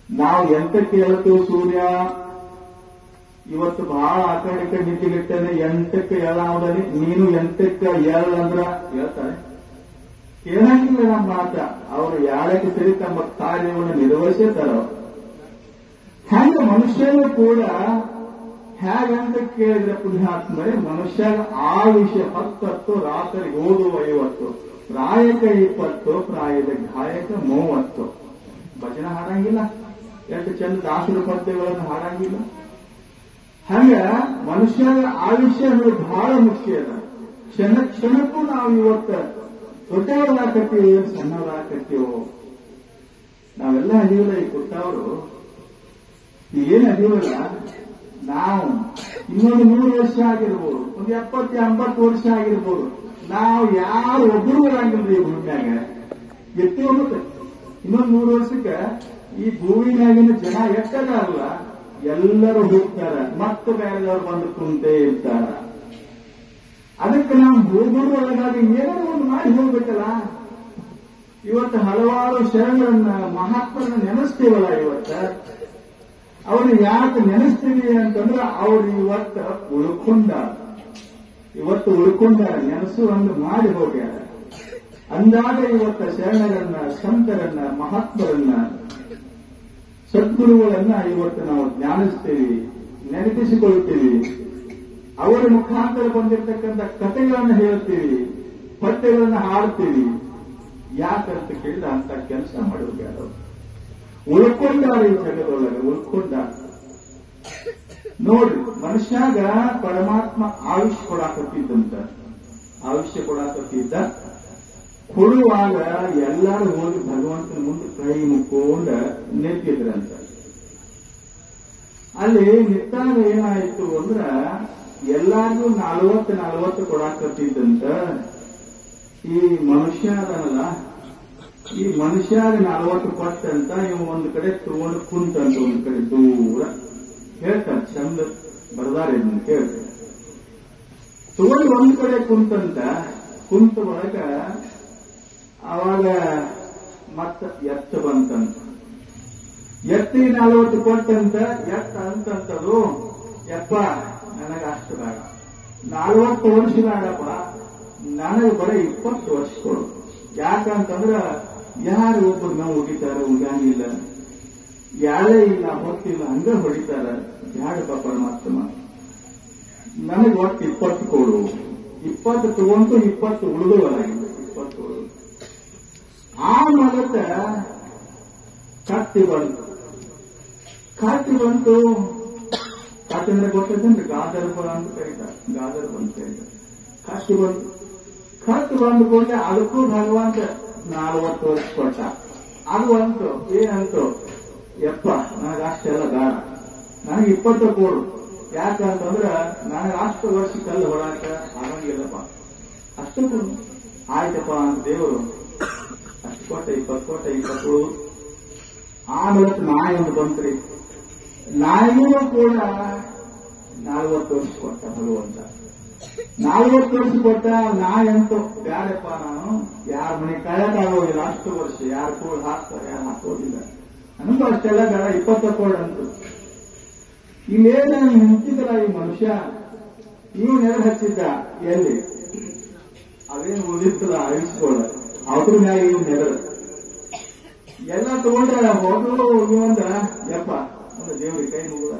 ನಾವು ಎಂತಕ್ಕೆ ಹೇಳ್ತೀವಿ? ಸೂರ್ಯ ಇವತ್ತು ಬಹಳ ಆ ಕಡೆ ನಿಂತಿಗಿಟ್ಟನೆ, 8ಕ್ಕೆ ಎಳ್ಳಾವದನಿ, ನೀನು 8ಕ್ಕೆ ಎಳ್ಳಂದ್ರ ಹೇಳ್ತಾರೆ, ಕೇಳಂಗಿಲ್ಲ ನಮ್ಮ ಮಾತ. ಅವರು 2ಕ್ಕೆ ಸರಿ ತಮ್ಮ ಕಾರ್ಯವನ್ನು ನಿರ್ವಹಿಸಿರ್ತಾರ. ಹ್ಯಾಂಗ ಮನುಷ್ಯನು ಕೂಡ ಹೇಗಂತ ಕೇಳಿದ್ರೆ ಪುಣ್ಯಾತ್ಮರೇ, ಮನುಷ್ಯ ಆಯುಷ್ಯ 10, ರಾತ್ರಿ ಓದುವ 50, ಪ್ರಾಯಕ 20, ಪ್ರಾಯದ ಗಾಯಕ 30. ಭಜನೆ ಹಾಡಂಗಿಲ್ಲ, ಎಷ್ಟು ಚಂದ ದಾಸರ ಪದ್ಯಗಳನ್ನು ಹಾಡಂಗಿಲ್ಲ. ಹಂಗ ಮನುಷ್ಯನ ಆಯುಷ್ಯ ಅನ್ನೋದು ಬಹಳ ಮುಖ್ಯ ಅದ. ಕ್ಷಣ ಕ್ಷಣಕ್ಕೂ ನಾವು ಇವತ್ತು ದೊಡ್ಡವರಾಕತ್ತೀವೋ ಸಣ್ಣವರಾಕತ್ತೀವೋ, ನಾವೆಲ್ಲ ಅದೀವಲ್ಲ. ಈ ಕೊಟ್ಟವರು ಏನ್ ಅದೀವಲ್ಲ, ನಾವು ಇನ್ನೊಂದು 100 ವರ್ಷ ಆಗಿರ್ಬೋದು, ಒಂದು 70-80 ವರ್ಷ ಆಗಿರ್ಬೋದು. ನಾವು ಯಾರು ಒಬ್ಬರು ಬರಂಗಿಲ್ಲ ಈ ಭೂಮಿಯಾಗ. ಎತ್ತಿವತ್ತು ಇನ್ನೊಂದು 100 ವರ್ಷಕ್ಕೆ ಈ ಭೂಮಿಯಾಗಿನ ಜನ ಎಷ್ಟದಾರಲ್ಲ ಎಲ್ಲರೂ ಹೋಗ್ತಾರ, ಮತ್ತೆ ಬೇರೆದವ್ರು ಬಂದು ಕುಂತೇ ಇರ್ತಾರ. ಅದಕ್ಕೆ ನಾವು ಹೋಗೋದು ಒಳಗಾಗಿ ಏನಾದ್ರು ಒಂದು ಮಾಡಿ ಹೋಗ್ಬೇಕಲ್ಲ. ಇವತ್ತು ಹಲವಾರು ಶರಣರನ್ನ, ಮಹಾತ್ಮರನ್ನ ನೆನೆಸ್ತೀವಲ್ಲ. ಅವ್ರನ್ನ ಯಾಕೆ ನೆನೆಸ್ತೀವಿ ಅಂತಂದ್ರೆ ಅವ್ರು ಇವತ್ತು ಉಳ್ಕೊಂಡಾರ, ನೆನೆಸು ಒಂದು ಮಾಡಿ ಹೋಗ್ಯಾರ. ಅಂದಾಗ ಇವತ್ತು ಶರಣರನ್ನ, ಸಂತರನ್ನ, ಮಹಾತ್ಮರನ್ನ, ಸದ್ಗುರುಗಳನ್ನ ಇವತ್ತು ನಾವು ಜ್ಞಾನಿಸ್ತೀವಿ, ನೆನಪಿಸಿಕೊಳ್ಳುತ್ತೀವಿ. ಅವರ ಮುಖಾಂತರ ಬಂದಿರತಕ್ಕಂಥ ಕಥೆಗಳನ್ನು ಹೇಳ್ತೀವಿ, ಪದ್ಯಗಳನ್ನು ಹಾಡ್ತೀವಿ. ಯಾಕಂತ ಕೇಳಿದ್ರೆ ಅಂತ ಕೆಲಸ ಮಾಡೋದು ಯಾರು? ಉಳ್ಕೊಂಡಾರ ಈ ಜಗದೊಳಗೆ, ಉಳ್ಕೊಂಡಾರ. ನೋಡ್ರಿ, ಮನುಷ್ಯಾಗ ಪರಮಾತ್ಮ ಆಯುಷ್ಯ ಕೊಡಾಕತ್ತಿದ್ದಂತ, ಆಯುಷ್ಯ ಕೊಡಾಕತ್ತಿದ್ದ. ಕೊಡುವಾಗ ಎಲ್ಲರೂ ಹೋಗಿ ಭಗವಂತನ ಮುಂದೆ ಕೈ ಮುಕ್ಕೊಂಡ ನಿಂತಿದ್ರಂತ. ಅಲ್ಲಿ ನಿಂತಾಗ ಏನಾಯ್ತು ಅಂದ್ರ ಎಲ್ಲಾರ್ಗೂ 40 ಕೊಡಾಕತ್ತಿದ್ದಂತ. ಈ ಮನುಷ್ಯ ಅದನಲ್ಲ, ಈ ಮನುಷ್ಯಾಗ 40 ಕೊಟ್ಟಂತ ಇವ್ ಒಂದು ಕಡೆ ತಗೊಂಡು ಕುಂತಂತ, ಒಂದು ಕಡೆ ದೂರ ಹೇಳ್ತಾರೆ. ಚಂದ ಬರ್ದಾರೆ ಇದನ್ನ ಕೇಳ್ತಾರೆ. ತಗೊಂಡು ಒಂದ್ ಕಡೆ ಕುಂತ ಒಳಗ ಅವಾಗ ಮತ್ತ ಎತ್ತ ಬಂತಂತ. ಎತ್ತಿಗೆ 40 ಕೊಟ್ಟಂತ ಎತ್ತ ಅಂತಂತದು, ಯಪ್ಪ ನನಗ ಅಷ್ಟು ಬೇಡ, 40 ವರ್ಷ ಬೇಡಪ್ಪ, ನನಗೆ ಬರೀ 20 ವರ್ಷ ಕೊಡು. ಯಾಕಂತಂದ್ರ ಯಾರು ಒಬ್ಬರು ನಾವು ಹೊಡಿತಾರ, ಉಗಾಂಗಿಲ್ಲ, ಯಾರೇ ಇಲ್ಲ, ಹೊತ್ತಿಲ್ಲ, ಹಂಗ ಹೊಡಿತಾರ. ಬ್ಯಾಡಪ್ಪ ಪರಮಾತ್ಮ, ನನಗೆ ಒಟ್ಟು 20 ಕೊಡು. 20 ತಗೊಂಡು 20 ಉಳಿದುವರಾಗಿಲ್ಲ, 20 ಉಳಿದು. ಆ ಮೂಲಕ ಕತ್ತಿ ಬಂತು. ಕತ್ತಿಂದ್ರೆ ಗೊತ್ತೈತಂದ್ರೆ ಗಾದರ್ಬ ಅಂತ ಕರೀತಾರೆ, ಗಾದರ್ಬ ಅಂತ ಕರೀತಾರೆ. ಕತ್ತಿ ಬಂದುಕೊಂಡೆ ಅದಕ್ಕೂ ಭಗವಂತ 40 ವರ್ಷ ಕೊಟ್ಟ. ಅದು ಅಂತು ಏನಂತು, ಯಪ್ಪ ನನಗೆ ಅಷ್ಟೆಲ್ಲ ಬೇಡ, ನನಗೆ 20 ಕೊಡು. ಯಾಕಂತಂದ್ರ ನನಗೆ ಅಷ್ಟು ವರ್ಷಕ್ಕೆಲ್ಲ ಹೊಡಾಕ ಆಗಂಗಿಲ್ಲಪ್ಪ, ಅಷ್ಟು ಕೊಡು. ಆಯ್ತಪ್ಪ ಅಂತ ದೇವರು ಅಷ್ಟು ಕೊಟ್ಟ, 20 ಕೊಟ್ಟ, 20 ಉಳಿದು. ಆಮೇಲೆ ನಾಯಿ ಒಂದು ಬಂತ್ರಿ. ನಾಯಿಗೂ ಕೂಡ 40 ವರ್ಷ ಕೊಟ್ಟ ಭಗವಂತ. 40 ವರ್ಷ ಕೊಟ್ಟ. ನಾಯಿ ಅಂತೂ ಬ್ಯಾಡಪ್ಪ, ನಾನು ಯಾರ ಮನೆ ಕಾಯಕ್ಕಾಗೋದಿಲ್ಲ, ಅಷ್ಟು ವರ್ಷ ಯಾರು ಕೋಡ್ ಹಾಕ್ತಾರೆ, ಯಾರು ಹಾಕೋದಿಲ್ಲ, ನನಗೂ ಅಷ್ಟೆಲ್ಲ ಬೇಡ, 20 ಕೊಡಂತು. ಇಲ್ಲೇನ ಮುಂಚಿತಲ್ಲ ಈ ಮನುಷ್ಯ, ಇವ್ ನೆರೆ ಹಚ್ಚಿದ್ದ ಎಲ್ಲಿ ಅದೇನು ಉಳಿದಿತ್ತಲ್ಲ ಅಳಿಸ್ಕೊಳ್ಳ, ಅವ್ರ ಮ್ಯಾಗ ಇವ್ ನೆರೆ ಎಲ್ಲ ತಗೊಂಡ್ರ ಹೋದ್ರು. ಇವಂದ ಯಪ್ಪ ಒಂದು ದೇವ್ರಿಗೆ ಕೈ ಮುಗುದ,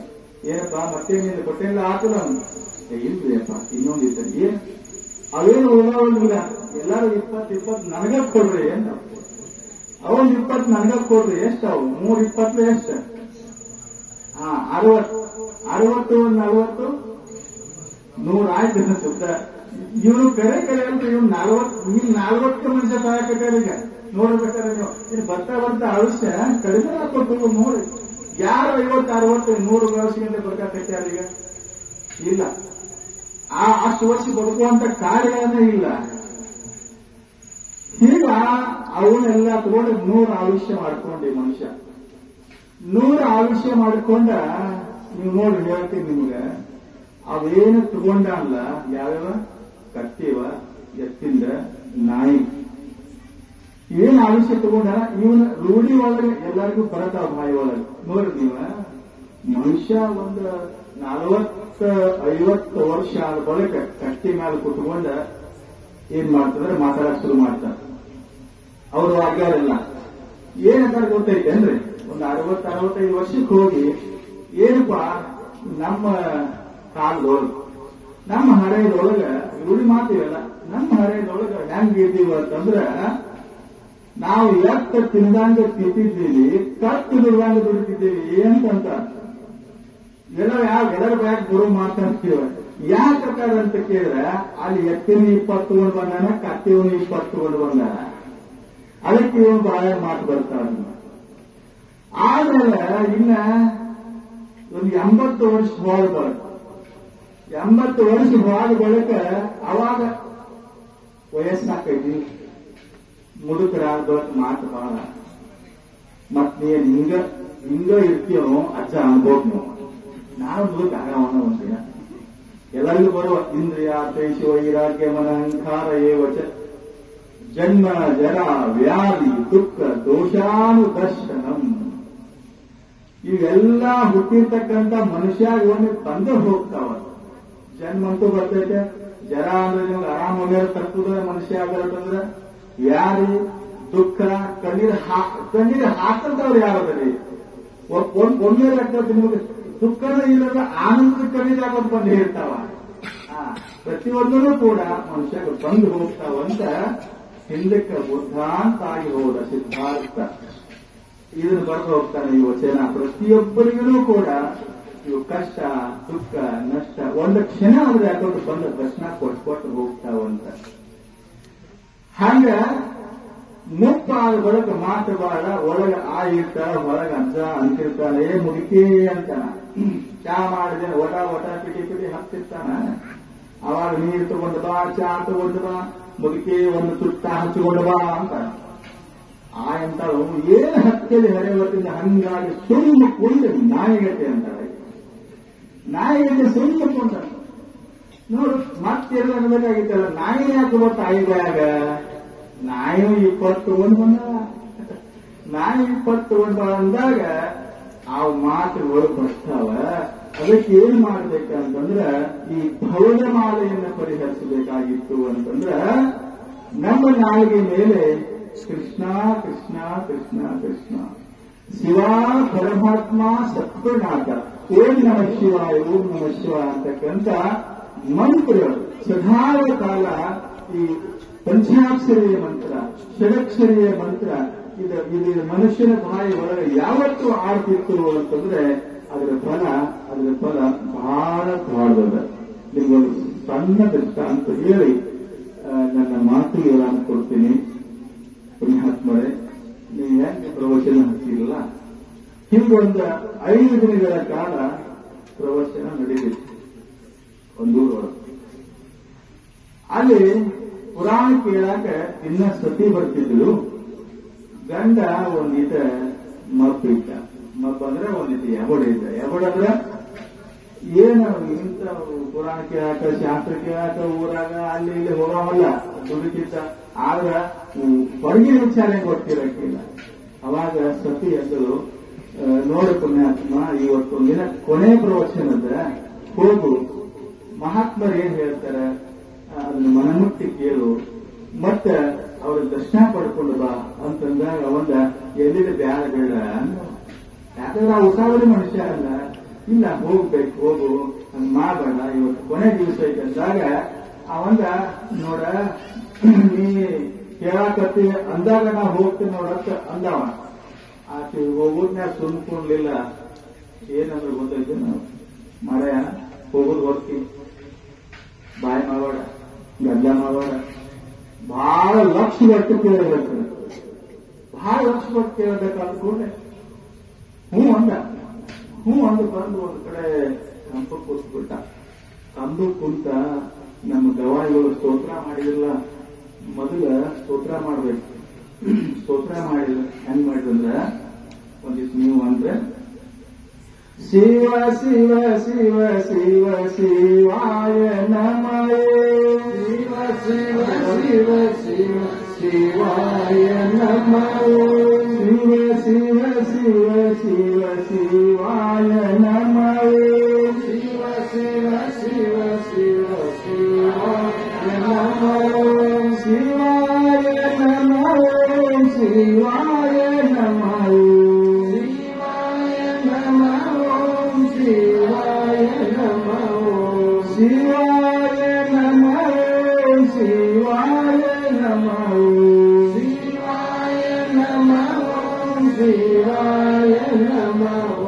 ಏನಪ್ಪ ಮತ್ತೆ ನೀನು ಕೊಟ್ಟೆಲ್ಲ ಆತದ, ಇಲ್ರಿ ಅಪ್ಪ ಇನ್ನೊಂದು ಇದ್ದಲ್ಲಿ ಏನ್ ಅವೇನು ಉಳಿದಿಲ್ಲ, ಎಲ್ಲಾರು 20 ನನಗ ಕೊಡ್ರಿ ಅಂತ. ಅವನ್ 20 ನನಗ ಕೊಡ್ರಿ. ಎಷ್ಟು ಅವು 3 20 ಎಷ್ಟು? 60 60 40 100 ಆಯ್ತು ಸುತ್ತ. ಇವನು ಕರೆ ಅಂತ ಇವ್ನು 40 ಮನುಷ್ಯ ಸಹಾಯಕರಿಗೆ ನೋಡ್ಬೇಕಾದ್ರೆ ನೀವು ಇನ್ನು ಬರ್ತಾ ಆಯುಷ್ಯ ಕಡಿಮೆ ಹಾಕೊಟ್ಟು ನೋಡಿ. ಯಾರು 50 60 100 ವರ್ಷಗಳಿಂದ ಬರ್ಕಾಕತ್ಯಾರ ಈಗ? ಇಲ್ಲ. ಅಷ್ಟು ವರ್ಷ ಬದುಕುವಂತ ಕಾರ್ಯನೇ ಇಲ್ಲ. ಈಗ ಅವನ್ನೆಲ್ಲ ತಗೊಂಡು 100 ಆಯುಷ್ಯ ಮಾಡ್ಕೊಂಡೆ ಮನುಷ್ಯ. 100 ಆಯುಷ್ಯ ಮಾಡ್ಕೊಂಡ. ನೀವು ನೋಡಿ ಹೇಳ್ತೀನಿ ನಿಮ್ಗೆ, ಅವೇನು ತಗೊಂಡ ಅಲ್ಲ, ಯಾವ್ಯಾವ ಕಟ್ಟಿವ, ಎತ್ತಿಂದ, ನಾಯಿ, ಏನ್ ಆಯುಷ್ಯ ತಗೊಂಡ ಇವನ ರೂಢಿ ಒಳಗೆ ಎಲ್ಲರಿಗೂ ಬರತಾವ ಬಾಯಿ ಒಳಗೆ. ನೋಡಿ ನೀವ ಮನುಷ್ಯ ಒಂದು 40-50 ವರ್ಷ ಆದ ಬಳಿಕ ಕಟ್ಟಿ ಮೇಲೆ ಕುತ್ಕೊಂಡ ಏನ್ ಮಾಡ್ತಂದ್ರೆ ಮಾತಾಡಕ್ ಶುರು ಮಾಡ್ತಾರೆ. ಅವರು ಆಗ್ಯಾರೆಲ್ಲ ಏನಂತ ಗೊತ್ತೈತೆ ಅಂದ್ರೆ, ಒಂದು 60-65 ವರ್ಷಕ್ಕೆ ಹೋಗಿ ಏನಪ್ಪಾ ನಮ್ಮ ಕಾಲದೊಳಗೆ, ನಮ್ಮ ಹರೆಯದೊಳಗ ರೂಢಿ ಮಾಡ್ತೀವಲ್ಲ, ನಮ್ಮ ಹರೆಯದೊಳಗ ಹೆಂಗಿದ್ದೀವಿ ಅಂತಂದ್ರ ನಾವು ಎತ್ತ ತಿಂದಂಗ ತಿಂತಿದ್ದೀವಿ, ಕತ್ತು ದುಡ್ದಂಗ ದುಡಿತಿದ್ದೀವಿ ಅಂತಂತ ಎಲ್ಲರ ಬ್ಯಾಗ್ ಗುರು ಮಾತಾಡ್ತೀವ. ಯಾಕೆ ಅಂತ ಕೇಳಿದ್ರೆ ಅಲ್ಲಿ ಎತ್ತಿನ 20 ತಗೊಂಡು ಬಂದಾನ, ಕತ್ತಿವನು 20 ತಗೊಂಡು ಬಂದಾನ. ಅದಕ್ಕೆ ಇವನು ಬಾಯ ಮಾತು ಬರ್ತಾವ. ಆಮೇಲೆ ಇನ್ನ ಒಂದು 80 ವರ್ಷ ಹೋದ ಬಳಿಕ, 80 ವರ್ಷ ಹೋದ ಬಳಿಕ ಅವಾಗ ವಯಸ್ಸಾಕೈತಿ, ಮುದುಕರಾದ ಮಾತು ಬಹಳ. ಮತ್ ನೀನ್ ಹಿಂಗ ಇರ್ತೀವೋ ಅಜ್ಜ ಅನ್ಬೋದು ನೀವು. ನಾನು ಮುದುಕ ಆಗವನ ಒಂದಿನ. ಎಲ್ಲರಿಗೂ ಬರುವ ಇಂದ್ರಿಯ ತೈಷ ವೈರಾಗ್ಯ ಮನ ಅಹಂಕಾರ ಏವಚ ಜನ್ಮ ಜರ ವ್ಯಾಧಿ ದುಃಖ ದೋಷಾನುದರ್ಶನಂ. ಇವೆಲ್ಲ ಹುಟ್ಟಿರ್ತಕ್ಕಂಥ ಮನುಷ್ಯ ಒಮ್ಮೆ ಬಂದು ಹೋಗ್ತಾವ. ಜನ್ಮ ಅಂತೂ ಬರ್ತೈತೆ. ಜರ ಅಂದ್ರೆ ನಿಮ್ಗೆ ಆರಾಮ ತಪ್ಪುದ ಮನುಷ್ಯ ಆಗತ್ತಂದ್ರೆ ವ್ಯಾಧಿ ದುಃಖ, ಕಣ್ಣೀರು ಹಾಕಂತವ್ರು ಯಾರದ್ರಿ? ಒಮ್ಮೆ ಲೆಕ್ಕ ನಿಮಗೆ ದುಃಖದ ಇಲ್ಲದ ಆನಂದದ ಕಣ್ಣೀರು ಹಾಕೋದು ಬಂದು ಹೇಳ್ತಾವ. ಪ್ರತಿಯೊಂದೂ ಕೂಡ ಮನುಷ್ಯ ಬಂದು ಹೋಗ್ತಾವಂತ ಹಿಂದಕ್ಕೆ ಬುದ್ಧಾಂತಾಗಿ ಹೋದ ಸಿದ್ಧಾರ್ಥ ಇದನ್ನು ಬರೆದು ಹೋಗ್ತಾನೆ ಈ ವಚನ. ಪ್ರತಿಯೊಬ್ಬರಿಗೂ ಕೂಡ ಇವು ಕಷ್ಟ ದುಃಖ ನಷ್ಟ ಒಂದು ಕ್ಷಣ ಆದ್ರೆ ಯಾಕೊಂಡು ಬಂದ ಪ್ರಶ್ನ ಕೊಟ್ಟು ಹೋಗ್ತಾವಂತ. ಹಂಗ ಮುಪ್ಪಾದ ಬಳಿಕ ಮಾತು ಬಾಳ, ಒಳಗ ಆ ಇರ್ತಾರ, ಹೊರಗ ಅಜ್ಜ ಅಂತಿರ್ತಾನೆ, ಮುದುಕಿ ಅಂತಾನ. ಚಾ ಮಾಡಿದೆ ಒಟ ಪಿಟಿ ಹತ್ತಿರ್ತಾನ. ಅವಾಗ ನೀರು ತಗೊಂಡು ಬಾ, ಚಾ ತಗೊಂಡು ಬಾ, ಮುದುಕಿ ಒಂದು ತುಟ್ಟ ಹಚ್ಚಿಕೊಂಡು ಬಾ ಅಂತ. ಆ ಎಂತಾಳು ಏನು ಹತ್ತಿಯಲ್ಲಿ ಹರಿವತ್ತಿಂದ ಹಂಗಾಗಿ ಸುಮ್ಮ ಕುಂಡು ನಾಯಿಗಟ್ಟೆ ಅಂತಾಳೆ. ನಾಯಿಗಟ್ಟೆ ಸುಮ್ಮ ಕುಂಡ ನೋಡು. ಮತ್ತ ಮಾತೇನು ಅನ್ಬೇಕಾಗಿತ್ತಲ್ಲ, ನಾಯಿ ಯಾಕೆ ಗೊತ್ತ ತಾಯಿಗಾಗ ನಾಯಿ 20 ತಗೊಂಡ್ ಬಂದ, ನಾಯಿ 20 ತಗೊಂಡ್ ಅಂದಾಗ ಆ ಮಾತುಗಳು ಬರ್ತಾವ. ಅದಕ್ಕೆ ಏನ್ ಮಾಡ್ಬೇಕಂತಂದ್ರ ಈ ಭವನ ಮಾಲೆಯನ್ನು ಪರಿಹರಿಸಬೇಕಾಗಿತ್ತು ಅಂತಂದ್ರ ನಮ್ಮ ನಾಲಿಗೆ ಮೇಲೆ ಕೃಷ್ಣ ಕೃಷ್ಣ ಕೃಷ್ಣ ಕೃಷ್ಣ, ಶಿವ ಪರಮಾತ್ಮ ಸತ್ವನಾಥ, ಓಂ ನಮ ಶಿವಾಯ ಓಂ ನಮ ಶಿವಾಯ ಅಂತಕ್ಕಂಥ ಮಂತ್ರ ಸದಾವ ಕಾಲ ಈ ಪಂಚಾಕ್ಷರಿಯ ಮಂತ್ರ, ಷಡಕ್ಷರಿಯ ಮಂತ್ರ ಇದು ಮನುಷ್ಯನ ಬಾಯಿ ಒಳಗೆ ಯಾವತ್ತೂ ಆಡ್ತಿತ್ತು ಅಂತಂದ್ರೆ ಅದರ ಫಲ ಬಹಳ ದೊಡ್ಡದ. ನಿಮ್ಗೊಂದು ಸಣ್ಣ ದೃಷ್ಟಾಂತ ಹೇಳಿ ನನ್ನ ಮಾತಿಗೆ ನಾನು ಕೊಡ್ತೀನಿ. ಪುಣ್ಯಾತ್ಮರೇ, ನೀವು ಹೆಂಗೆ ಪ್ರವಚನ ಹಚ್ಚಿರಲ್ಲ, ಹಿಂಗೊಂದು 5 ದಿನಗಳ ಕಾಲ ಪ್ರವಚನ ನಡೆದಿತ್ತು ಒಂದೂರೊಳಗೆ. ಅಲ್ಲಿ ಪುರಾಣ ಕೇಳಾಕ ಇನ್ನ ಸತಿ ಬರ್ತಿದ್ರು. ಗಂಡ ಒಂದಿಟ ಮಬ್ಬ ಇದ್ದ. ಮಬ್ಬ ಅಂದ್ರೆ ಒಂದಿಟ ಎಬಡ ಇದ್ದ. ಎಬಡಂದ್ರ ಏನು ಇಂಥ ಪುರಾಣ ಕೇಳಾಕ ಶಾಸ್ತ್ರ ಕೇಳಾಕ ಊರಾಗ ಅಲ್ಲಿ ಇಲ್ಲಿ ಹೋಗವಲ್ಲ, ದುಡಿತಿದ್ದ. ಆಗ ಹೊರಗಿನ ವಿಚಾರ ಗೊತ್ತಿರಕ್ಕಿಲ್ಲ. ಅವಾಗ ಸತಿ ಎಂದಳು, ನೋಡು ಪುಣ್ಯಾತ್ಮ, ಇವತ್ತೊಂದಿನ ಕೊನೆ ಪ್ರವಚನದ ಹೋಗು, ಮಹಾತ್ಮರು ಏನ್ ಹೇಳ್ತಾರೆ ಅದನ್ನು ಮನಮುಟ್ಟಿ ಕೇಳು, ಮತ್ತೆ ಅವ್ರ ದರ್ಶನ ಪಡ್ಕೊಂಡು ಬಾ ಅಂತಂದಾಗ ಅವಂದ ಎಲ್ಲಿದೆ ಬ್ಯಾಡ ಬೇಡ ಅಂದ. ಯಾಕಂದ್ರೆ ಆ ಉಸಾವರಿ ಮನುಷ್ಯ ಅಲ್ಲ. ಇಲ್ಲ, ಹೋಗ್ಬೇಕು, ಹೋಗು, ಹಂಗ್ ಮಾಡಬೇಡ, ಇವತ್ತು ಕೊನೆ ದಿವಸ ಐತೆ ಅಂದಾಗ ಅವಂದ, ನೋಡ ನೀ ಕೇಳಾಕತ್ತಿ ಅಂದಾಗ ನಾ ಹೋಗ್ತೀನಿ ನೋಡತ್ತ ಅಂದವ. ಆಕೆ ಹೋಗೋದ್ನ್ಯಾಗ ಸುಮ್ಕೊಂಡ್ಲಿಲ್ಲ. ಏನಂದ್ರೆ ಗೊತ್ತೈತೆ, ನಾವು ಮಳೆಯ ಹೋಗೋದು ಹೊರ್ತಿ ಬಾಯಿ ಮಾಡಬೇಡ, ಗಡ್ಡ ಮಾಡಬೇಡ, ಬಹಳ ಲಕ್ಷ ಗಟ್ಟು ಕೇಳಬೇಕು, ಬಹಳ ಲಕ್ಷ ಗಟ್ಟು ಕೇಳಬೇಕಾದ ಕೂಡಲೇ ಹ್ಞೂ ಅಂದು ಬಂದು ಒಂದು ಕಡೆ ಕಂಬ ಕೂತ್ಬಿಟ್ಟ. ಕಂಬ ಕುಂತ ನಮ್ಮ ಗವಾಯಿಗಳು ಸ್ತೋತ್ರ ಮಾಡಿದಿಲ್ಲ, ಮೊದಲ ಸ್ತೋತ್ರ ಮಾಡ್ಬೇಕು. ಸ್ತೋತ್ರ ಮಾಡಿಲ್ಲ, ಹೆಂಗ್ ಮಾಡಿದಂದ್ರ ಒಂದಿಷ್ಟು ನೀವು ಅಂದ್ರೆ ಶಿವ ಶಿವ ಶಿವ ಶಿವ ಶಿವಾಯ ನಮಃ, ಶಿವ ಶಿವ ಶಿವ ಶಿವ ಶಿವಾಯ ನಮಃ, ಶಿವ ಶಿವ ಶಿವ ಶಿವ ಶಿವಾಯ ನಮಃ, ಶಿವ ಶಿವ ಶಿವ ಶಿವ ಶಿವಾಯ ನಮಃ, ಶಿವಾಯ ನಮಃ ಶಿವಾಯ ನಮಃ, ಶಿವಾಯ ನಮಃ ಶಿವಾಯ ನಮಃ, ಶಿವಾಯ ನಮಃ ಶಿವಾಯ ನಮಃ, ಶಿವಾಯ ನಮಃ,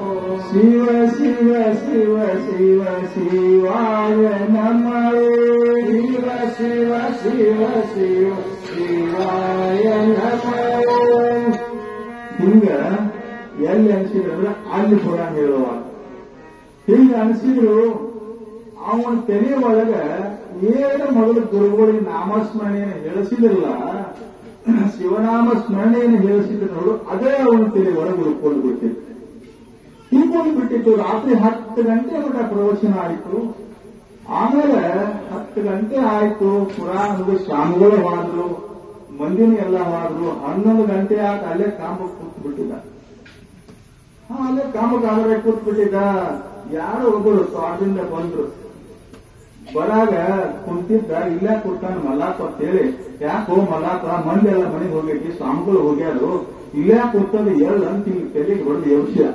ಶಿವ ಶಿವ ಶಿವ ಶಿವ ಶಿವಾಯ ನಮಃ, ಶಿವ ಶಿವ ಶಿವ ಶಿವ ಶಿವಾಯ ನಮಃ. ಹಿಂಗ ಎಲ್ಲಿ ಅನಿಸಿದ್ರೆ ಅಲ್ಲಿ ಪುರಾಣ ಹೇಳುವಾಗ ಹಿಂಗ ಅನಿಸಿದ್ರು ಅವನ ತಲೆ ಒಳಗ ಏನು ಮೊದಲು ಗುರುಗಳಿಗೆ ನಾಮಸ್ಮರಣೆಯನ್ನು ಹೇಳಿಸಿದ್ರಲ್ಲ, ಶಿವನಾಮ ಸ್ಮರಣೆಯನ್ನು ಹೇಳಿಸಿದ್ರು ನೋಡು, ಅದೇ ಅವನ ತಲೆ ಒಳಗೆ ಉಳ್ಕೊಂಡು ಬಿಟ್ಟಿತ್ತು. ಹೀಗೊಂಡು ಬಿಟ್ಟಿತ್ತು. ರಾತ್ರಿ 10 ಗಂಟೆ ಮಟ್ಟ ಪ್ರವಚನ ಆಯಿತು. ಆಮೇಲೆ 10 ಗಂಟೆ ಆಯ್ತು, ಪುರಾಣದ ಸ್ವಾಮಿಗಳು ಮಾಡಿದ್ರು, ಮಂದಿನ ಎಲ್ಲ ಮಾಡಿದ್ರು. 11 ಗಂಟೆ ಆಗ ಅಲ್ಲೇ ಕಾಂಬಕ್ಕೆ ಕೂತು ಬಿಟ್ಟಿದ್ದ. ಅಲ್ಲೇ ಕಾಮಗಾರ ಕೂತ್ ಬಿಟ್ಟಿದ್ದ. ಯಾರೋ ಒಬ್ಬರು ಸ್ವಾಮಿಯಿಂದ ಬಂದ್ರು. ಬರಾಗ ಕುಂತಿದ್ದ, ಇಲ್ಲೇ ಕೂತಾನ ಮಲ್ಲಾಪ ಅಂತೇಳಿ. ಯಾಕೋ ಮಲ್ಲಾಪ, ಮಂದಿ ಎಲ್ಲ ಮನೆಗೆ ಹೋಗೈತಿ, ಸ್ವಾಮಿಗಳು ಹೋಗ್ಯಾರು, ಇಲ್ಲೇ ಕೂತದ್ದು ಎಲ್ಲ ಅಂತ ತೆಲಿಗೆ ಹೊಡೆದು ಎಬ್ಸಿದ.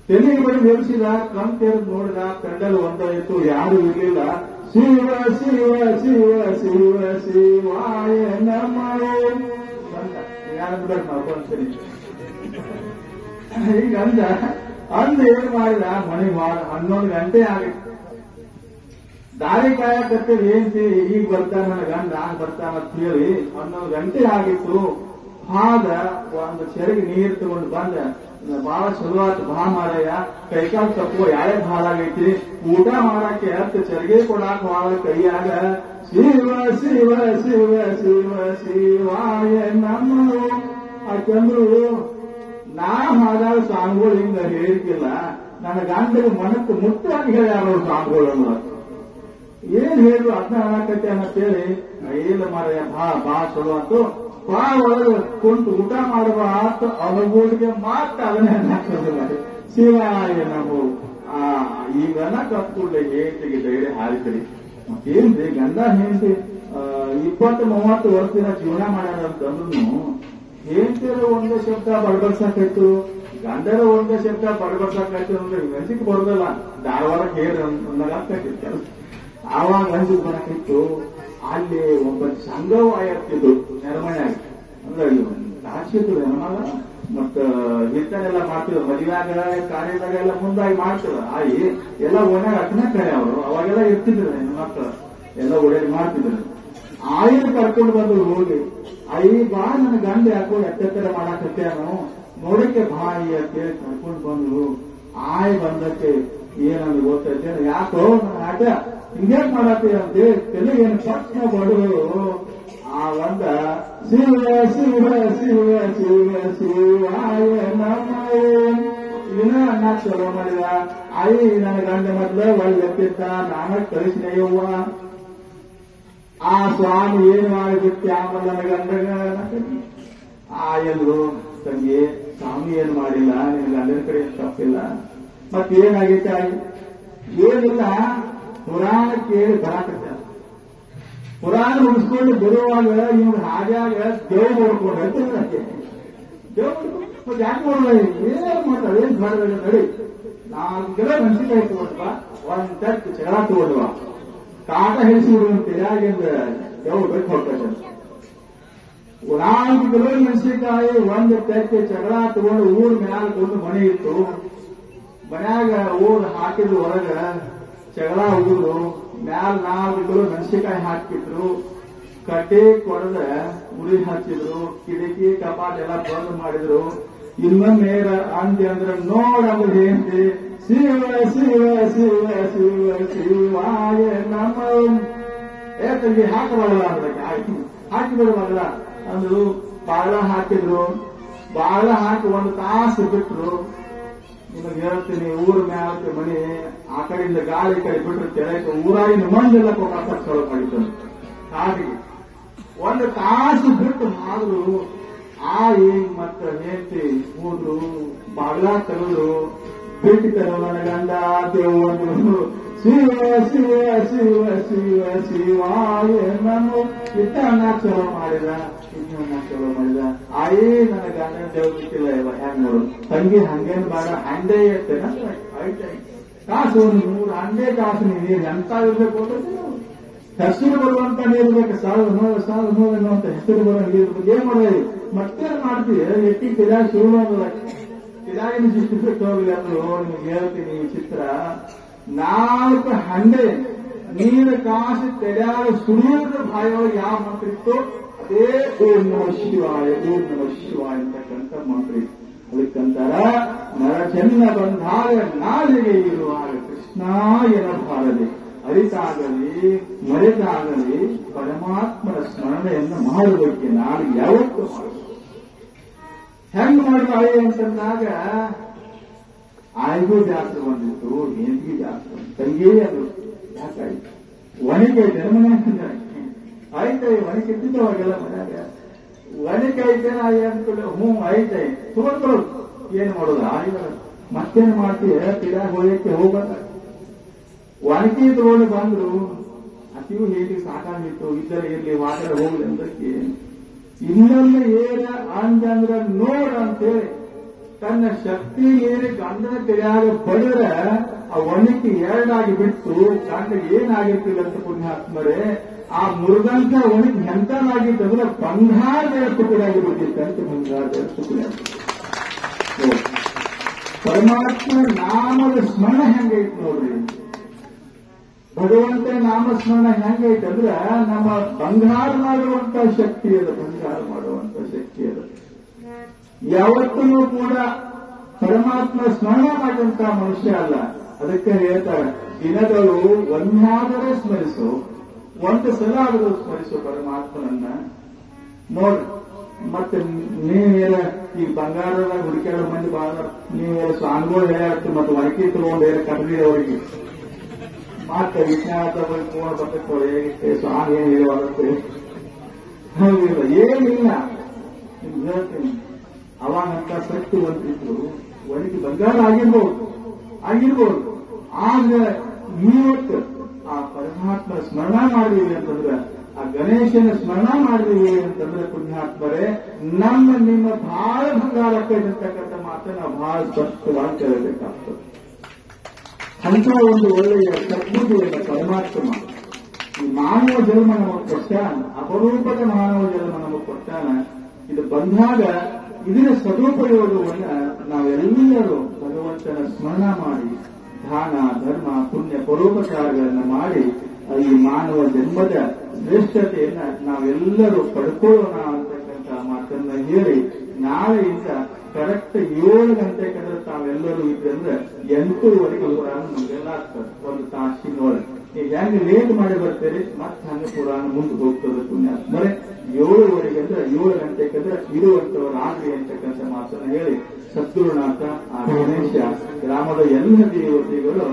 ತೆಲಿಗೆ ಹೊಡೆದು ಎಬ್ಸಿದ, ಕಣ್ ತೆರೆದು ನೋಡಿದ, ಕಂಡಲ್ಲಿ ಒಂದಾಯಿತು, ಯಾರು ಇರ್ಲಿಲ್ಲ. ಶಿವ ಶಿವ ಶಿವ ಶಿವ ಶಿವಾಯ ನಮಃ ಅಂತ ಯಾರು ಬಿಡಕ್ ಮಾಡ್ಕೊಂತೀನಿ. ಈಗ ಅಂದ ಏನ್ ಮಾಡಿದ, ಮನೆ 11 ಗಂಟೆ ಆಗಿತ್ತು. ದಾರಿ ಕಾಯಕತ್ತೇಳಿ ಏನ್ತಿ, ಈಗ ಬರ್ತಾನ ನನ್ನ ಗಂಡ, ಬರ್ತಾನ ಅಂತ ಹೇಳಿ 11 ಗಂಟೆ ಆಗಿತ್ತು. ಹಾದ ಒಂದು ಚೆರಿಗೆ ನೀರು ತಗೊಂಡು ಬಂದ, ಬಹಳ ಚಲೋ ಆಯ್ತು, ಬಾ ಮಾರಯ್ಯ, ಕೈಕಾಲು ತಪ್ಪು ಯಾರೇ ಭಾಳ ಆಗೈತಿ, ಊಟ ಮಾಡಕ್ಕೆ ಹತ್ತು ಚರಿಗೆ ಕೊಡಾಕ ಭಾಳ ಕೈಯಾಗ. ಶಿವ ಶಿವ ಶಿವ ಶಿವ ಶಿವಾಯ ನಮಃ ಯಾಕಂದ್ರು ನಾ ಹಾಗಾದ ಸಾಂಗ್ಗಳು ಹಿಂಗ ಹೇಳಿರ್ಕಿಲ್ಲ. ನನ್ನ ಗಂಡಗೆ ಮನಕ್ಕೆ ಮುಟ್ಟಾಗಿ ಹೇಳ್ಯಾರ ಸಾಂಗ್ಗಳು. ಏನ್ ಹೇಳು ಅದನ್ನ ಹಾಕತ್ತೆ ಅಂತೇಳಿ ಇಲ್ಲ ಮಾರಯ್ಯ ಬಾ ಚಲೋ ಅಂತೂ ಬಾ ಒಳಗೆ ಕುಂತು ಊಟ ಮಾಡುವ ಆತು ಅವನಿಗೆ ಮಾತ್ರ ಅದನ್ನೇ ಹಾಕೋದಿಲ್ಲ. ಶಿವಾಯ ನಾವು ಈಗನ್ನ ಕತ್ಕೂಡ್ಲೆ ಹೇಟಿಗೆ ಧೈರ್ಯ ಹಾರಿಕರಿ ಮತ್ತೇನ್ರಿ ಗಂಡ ಹೆಂಡತಿ 20-30 ವರ್ಷದಿನ ಜೀವನ ಮಾಡ್ಯಾರ ಅಂತಂದ್ರು ಹೆಂಡತಿಯರ ಒಂದೇ ಶಬ್ದ ಬಡಬಡ್ಸಾಕಾಯ್ತು, ಗಂಡರ ಒಂದೇ ಶಬ್ದ ಬಡಬಡ್ಸಾಕಾಯ್ತು ಅಂದ್ರೆ ಗಂಜಿಗೆ ಬರೋದಲ್ಲ, ಧಾರವಾಡಕ್ಕೆ ಹೇಳಿ ಅನ್ನಗಾಗ್ತಾಕಿತ್ತು. ಆವಾಗ ಗಂಜಿಗೆ ಬರಕಿತ್ತು. ಅಲ್ಲಿ ಒಬ್ಬ ಸಂಘವಾಯತ್ತಿದ್ದು ನೆರಮಣ್ಯಾಗ ಅಂದ್ರೆ ರಾಶಿತ್ತು ನೆರಮಗ ಮತ್ತ ಹಿತ್ತನೆಲ್ಲ ಮಾಡ್ತಿದ್ರು. ಮದುವೆಯಾಗ ಕಾರ್ಯದಾಗ ಎಲ್ಲ ಮುಂದಾಗಿ ಮಾಡ್ತಿದ್ರು. ಆಯಿ ಎಲ್ಲ ಓಣ್ಯಾಗ ಅಕ್ಕನ ಕರೆ ಅವರು ಅವಾಗೆಲ್ಲ ಇರ್ತಿದ್ರು ಹೆಣ್ಮಕ್ಳು ಎಲ್ಲ ಒಳ್ಳೇದು ಮಾಡ್ತಿದ್ರು. ಆಯಿನ ಕರ್ಕೊಂಡು ಬಂದು ಹೋಗಿ ಆಯಿ ಬಾ ನನ್ನ ಗಂಡ ಯಾಕೋ ಎತ್ತೆತ್ತರ ಮಾಡಾಕತ್ತೇನು ನೋಡಕ್ಕೆ ಬಾ ಅಂತೇಳಿ ಕರ್ಕೊಂಡು ಬಂದ್ರು. ಆಯ್ ಬಂದಕ್ಕೆ ಏನಂದು ಗೊತ್ತೈತೆ ಯಾಕೋ ನನ್ನ ಆಟ ಹಿಂಗೇನ್ ಮಾಡತ್ತೀರ ಅಂತೇಳಿ ತೆಲುಗೇನು ಪಕ್ಷ ಬಡವರು ಆ ಒಂದ ಶಿವ ಶಿವ ಶಿವ ಶಿವ ಶಿವಾಯ ನಮೋ ಇದನ್ನ ಅನ್ನ ಚಲೋ ಮಾಡಿದ. ಆಯಿ ನನ್ನ ಗಂಡ ಮೊದ್ಲು ಒಳ್ಳೆತ್ತಿದ್ದ ನಾನು ಕಳಿಸಿನಯ್ಯವ್ವ ಆ ಸ್ವಾಮಿ ಏನು ಮಾಡಿಬಿಟ್ಟು ಆಮೇಲೆ ನನ್ನ ಗಂಡಗ ಎಲ್ರು ತಂಗಿ ಸ್ವಾಮಿ ಏನು ಮಾಡಿಲ್ಲ, ನಿನ್ನ ಗಂಡನ ಕಡೆ ತಪ್ಪಿಲ್ಲ. ಮತ್ತೇನಾಗೈತೆ ಆಯಿ ಏನಿಲ್ಲ ಪುರಾಣ ಕೇಳಿ ಬರಾಕತ್ತ. ಪುರಾಣ ಮುಗಿಸ್ಕೊಂಡು ಬರುವಾಗ ಇವ್ರು ಹಾಗಾಗಿ ದೇವ್ ನೋಡ್ಕೊಂಡು ದೇವ್ ಯಾಕೆ ನೋಡುವ ಏನ್ ಮಾಡ್ತಾರೆ ಏನ್ ಮಾಡಿದ್ರೆ ನಡಿ 4 ಕಿಲೋ ಮೆಣಸಿನಕಾಯಿ ತಗೊಂಡ್ವಾ, 1 ತಟ್ಟು ಜಗಳ ತಗೊಂಡ್ವಾ, ಕಾಟ ಹಿಡಿಸಿ ಬಿಡುವಂತೆ ಹಾಗೆಂದ ದೇವ್ ಬೇಕು ಹೋಗ್ತಾರೆ. 4 ಕಿಲೋ ಮೆಣಸಿನಕಾಯಿ 1 ತಟ್ಟೆ ಜಗಳ ತಗೊಂಡು ಊರ್ ಮ್ಯಾಲ ಒಂದು ಮನೆ ಇತ್ತು. ಮನ್ಯಾಗ ಊರ್ ಹಾಕಿದ್ರು ಹೊರಗ ಜಗಳ ಊರು ಮ್ಯಾಲ 4 ಕಿಲೋ ಮೆಣಸಿನಕಾಯಿ ಹಾಕಿದ್ರು. ಕಟ್ಟೆ ಕೊಡದ ಉರಿ ಹಚ್ಚಿದ್ರು. ಕಿಟಕಿ ಕಪಾಟ್ ಎಲ್ಲ ಬಂದ್ ಮಾಡಿದ್ರು. ಇನ್ನೊಮ್ಮೆ ಅಂದೆ ಅಂದ್ರೆ ನೋಡಂದ್ರೆ ಏನ್ರಿ ಶಿವ ಶಿವ ಶಿವ ಶಿವ ಶಿವಾಯ ನಮ್ಮ ತಂಗಿ ಹಾಕಬಾರಲ್ಲ ಅಂದ್ರೆ ಹಾಕಿ ಬಿಡುವಾಗಲ್ಲ ಅಂದ್ರು. ಬಾಳ ಹಾಕಿದ್ರು. ಬಾಳ ಹಾಕಿ 1 ತಾಸು ಬಿಟ್ರು. ನಿಮಗೆ ಹೇಳ್ತೀನಿ ಊರ ಮ್ಯಾಲ ಮನೆ ಆ ಕಡೆಯಿಂದ ಗಾಳಿ ಕಡೆ ಬಿಟ್ರು ಕೆಳಗೆ ಊರಾಗಿನ ಮಂದೆಲ್ಲ ಚಲೋ ಮಾಡಿದ್ರು. ಹಾಗೆ 1 ತಾಸು ಬಿಟ್ಟು ಮಾಡಿದ್ರು. ಆಯಿ ಮತ್ತ ನೇತಿ ಹೋದ್ರು. ಬಾಗ್ಲ ತೆಗೆದ್ರು. ಬಿಟ್ಟು ತೆರವು ನನ್ನ ಗಂಡ ದೇವರು ಶಿವ ಶಿವ ಶಿವ ಶಿವ ಶಿವಾಯ ನಮೋ ಇಟ್ಟ ಅನ್ನ ಚಲೋ ಮಾಡಿದ, ಇನ್ನೊಂದು ಚಲೋ ಮಾಡಿದ. ಆಯಿ ನನ್ನ ಗಂಡನ ದೇವ್ರು ಬಿಟ್ಟಿಲ್ಲ ಇವ ಹೆಂಗ್ ನೋಡು ತಂಗಿ ಹಂಗೇನು ಬೇಡ ಹಂಡೆ ಇರ್ತೇನೆ ಆಯ್ತು ಕಾಸು 100 ಹಂಡೆ ಕಾಸು ನೀರು ಎಂತ ಇರ್ಬೇಕು ಅಂತ ಹೆಸರು ಬರುವಂತ ನೀರು ಬೇಕು. 1,000 ಅಂತ ಹೆಸರು ಬರೋ ನೀರು ಏನ್ ಮಾಡೋದು ಮತ್ತೇನ್ ಮಾಡ್ತೀವಿ ಎಟ್ಟಿ ತಿರಾಗಿ ಸುಳ್ಳು ತಿರಾಗಿನ ಶಿಸ್ತು ಬಿಟ್ಟು ಹೋಗ್ಲಿ ಅಂದ್ರು. ನಿಮ್ಗೆ ಹೇಳ್ತೀನಿ ಚಿತ್ರ 4 ಹಂಡೆ ನೀರು ಕಾಸು ತೆರೆಯಾಗ ಸುಳಿಯೋದ್ರ ಬಾಯೊಳಗೆ ಯಾವ ಮಂತ್ರ ಇತ್ತು ಅದೇ ಓಂ ನಮಃ ಶಿವಾಯ ಓಂ ನಮಃ ಶಿವಾಯ ಅಂತಕ್ಕಂಥ ಮಂತ್ರ ಇತ್ತು. ಅದಕ್ಕಂತಾರ ನರಚನ್ನ ಬಂದಾಗ ನಾಲಿಗೆ ಇರುವಾಗ ಕೃಷ್ಣ ಎನ್ನಬಾರದೆ, ಅರಿತಾಗಲಿ ಮರೆತಾಗಲಿ ಪರಮಾತ್ಮನ ಸ್ಮರಣೆಯನ್ನು ಮಾಡುವುದಕ್ಕೆ ನಾನು ಯಾವತ್ತೂ ಮಾಡುವುದು. ಹೆಂಗ್ ಮಾಡ್ತಾಳೆ ಅಂತಂದಾಗ ಆಯ್ಗೂ ಜಾಸ್ತಿ ಬಂದಿತ್ತು, ಹೆಂಡತಿಗೆ ಜಾಸ್ತಿ ಬಂದಿತ್ತು. ತಂಗಿ ಅದು ಯಾಕಾಯ್ತು ಒಣಕೆ ಜನ್ಮನೆ ಆಯ್ತಾಯಿ ಒಣಕೆ ಇದ್ದಿದ್ದವಾಗೆಲ್ಲ ಮನ್ಯಾಗ ಒಣಕೆ ಐತೇನ ಅನ್ಕೊಳ್ಳಿ ಆಯ್ತಾಯಿ ತಗೊಂಡ್ಬರೋದು ಏನ್ ಮಾಡೋದು ಆಯ್ತ ಮತ್ತೇನು ಮಾಡ್ತೀವಿ ತಿರಾಗ ಹೋಗಕ್ಕೆ ಹೋಗಲ್ಲ. ಒಣಕೆ ತಗೊಂಡು ಬಂದ್ರು ಅತಿವು ಹೇಳಿ ಸಾಕಾಗಿತ್ತು. ಇದ್ದರೆ ಇರ್ಲಿ ವಾಟರ್ ಹೋಗ್ಲಿ ಅಂದಕ್ಕೆ ಇನ್ನೊಮ್ಮೆ ಏನ ಅಂದ್ರ ನೋಡ ಅಂತೇಳಿ ತನ್ನ ಶಕ್ತಿ ಏರಿ ಗಂಡನ ತೆರೆಯಾಗ ಬಡಿದ್ರೆ ಆ ಒಣಕೆ 2 ಆಗಿ ಬಿಟ್ಟು ಗಂಡ ಏನಾಗಿರ್ತಿಲ್ಲ ಅಂತ ಪುಣ್ಯಾತ್ಮರೇ ಆ ಮುರುಗಂತ ಒಣಕೆ ಎಂತನಾಗಿತ್ತಂದ್ರೆ ಬಂಗಾರದ ತುಕುಡಾಗಿಬಿಟ್ಟಿತ್ತಂತ ಬಂಗಾರದ ತುಕುಡ. ಪರಮಾತ್ಮ ನಾಮದ ಸ್ಮರಣ ಹೆಂಗೈತ್ ನೋಡ್ರಿ. ಭಗವಂತ ನಾಮಸ್ಮರಣ ಹೆಂಗೈತಂದ್ರ ನಮ್ಮ ಬಂಗಾರ ಮಾಡುವಂತ ಶಕ್ತಿ ಅದ, ಬಂಗಾರ ಮಾಡುವಂತ ಶಕ್ತಿ ಅದ. ಯಾವತ್ತೂ ಕೂಡ ಪರಮಾತ್ಮ ಸ್ಮರಣ ಮಾಡುವಂತ ಮನುಷ್ಯ ಅಲ್ಲ. ಅದಕ್ಕೆ ಹೇಳ್ತಾರೆ ದಿನಗಳು ಒಂದಾದರೂ ಸ್ಮರಿಸು, 1 ಸಲ ಆದರೂ ಸ್ಮರಿಸು ಪರಮಾತ್ಮನನ್ನ. ನೋಡ್ರಿ ಮತ್ತೆ ನೀವೇನ ಈ ಬಂಗಾರದ ಹುಡುಕಾಡೋ ಮಂದಿ ಬಾಳ ನೀವೇನ ಸ್ವಾಮಿಗಳು ಹೇಳಾಡ್ತು ಮತ್ತೆ ಒಣಕಿ ತಗೊಂಡು ಕಟ್ಟಡಿ ಅವರಿಗೆ ಮಾತ್ರ ವಿಜ್ಞಾನದ ಪೂರ್ಣ ಬರ್ತದೆ ಹೇಗೆ ಸ್ವಾಮಿ ಏನು ಹೇಳುವಾಗುತ್ತೆ ಹೌದಿಲ್ಲ, ಏನಿಲ್ಲ ನಿಮ್ಗೆ ಹೇಳ್ತೀನಿ. ಅವಾಗಂತ ಸತ್ಯವಂತಿದ್ರು ಒಳಗೆ ಬಂಗಾರ ಆಗಿರ್ಬೋದು. ಆದ್ರೆ ಇವತ್ತು ಆ ಪರಮಾತ್ಮ ಸ್ಮರಣ ಮಾಡಿದೀವಿ ಅಂತಂದ್ರೆ, ಆ ಗಣೇಶನ ಸ್ಮರಣ ಮಾಡಿದೀವಿ ಅಂತಂದ್ರೆ ಪುಣ್ಯಾತ್ಮರೇ ನಿಮ್ಮ ಬಹಳ ಬಂಗಾರಕ್ಕೆ ಇರತಕ್ಕಂಥ ಮಾತನ್ನ ನಾವು ಬಹಳ ಸ್ಪಷ್ಟವಾಗಿ ಕೇಳಬೇಕಾಗ್ತದೆ. ಅಂತ ಒಂದು ಒಳ್ಳೆಯ ಸದ್ಬುದ್ಧಿಯನ್ನು ಪರಮಾತ್ಮ ಈ ಮಾನವ ಜನ್ಮ ನಮಗೆ ಕೊಟ್ಟಾನ, ಅಪರೂಪದ ಮಾನವ ಜನ್ಮ ನಮಗೆ ಕೊಟ್ಟಾನ. ಇದು ಬಂದಾಗ ಇದರ ಸದುಪಯೋಗವನ್ನ ನಾವೆಲ್ಲರೂ ಭಗವಂತನ ಸ್ಮರಣ ಮಾಡಿ ದಾನ ಧರ್ಮ ಪುಣ್ಯ ಪರೋಪಕಾರಗಳನ್ನು ಮಾಡಿ ಈ ಮಾನವ ಜನ್ಮದ ಶ್ರೇಷ್ಠತೆಯನ್ನ ನಾವೆಲ್ಲರೂ ಪಡ್ಕೊಳ್ಳೋಣ ಅಂತಕ್ಕಂಥ ಮಾತನ್ನ ಹೇಳಿ, ನಾಳೆಯಿಂದ ಕರೆಕ್ಟ್ 7 ಗಂಟೆ ಕಂಡ್ರೆ ತಾವೆಲ್ಲರೂ ಇದ್ದಂದ್ರೆ 8:30 ಪುರಾಣ ನಮಗೆಲ್ಲ ಆಗ್ತದೆ. ಒಂದು ತಾಸಿನೊಳಗೆ ಈಗ ಹೆಂಗೆ ಲೇಟ್ ಮಾಡಿ ಬರ್ತೇವೆ ಮತ್ತೆ ಹಂಗೆ ಪುರಾಣ ಮುಂದೆ ಹೋಗ್ತದೆ ಪುಣ್ಯಾತ್ಮರೇ. 7:30 ಅಂದ್ರೆ 7 ಗಂಟೆಗಂದ್ರೆ ಇರುವಂತವರು ಆಗ್ಲಿ ಅಂತಕ್ಕಂಥ ಮಾತನ್ನು ಹೇಳಿ, ಸದ್ಗುರುನಾಥ ಆ ಗಣೇಶ ಗ್ರಾಮದ ಎಲ್ಲ ದೇವತೆಗಳು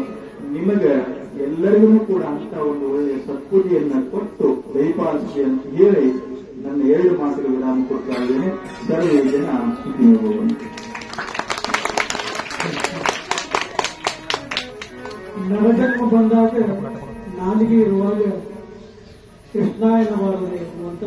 ನಿಮಗೆ ಎಲ್ಲರಿಗೂ ಕೂಡ ಅಂತ ಒಂದು ಒಳ್ಳೆಯ ಸದ್ಬುದ್ಧಿಯನ್ನ ಕೊಟ್ಟು ದಯಪಾಲಿಸಿ ಅಂತ ಹೇಳಿ ನನ್ನ 2 ಮಾತುಗಳು ವಿರಾಮ ಕೊಡ್ತಾ ಇದ್ದೇನೆ. ಸರ್ವೇ ಜನ ಸುಖಿನೋ ಭವಂತು. ನರಜನ್ಮ ಬಂದಾಗ ನಾಲಿಗೆ ಇರುವಾಗ ಕೃಷ್ಣ ಎನ್ನಬಾರದು ಅಂತ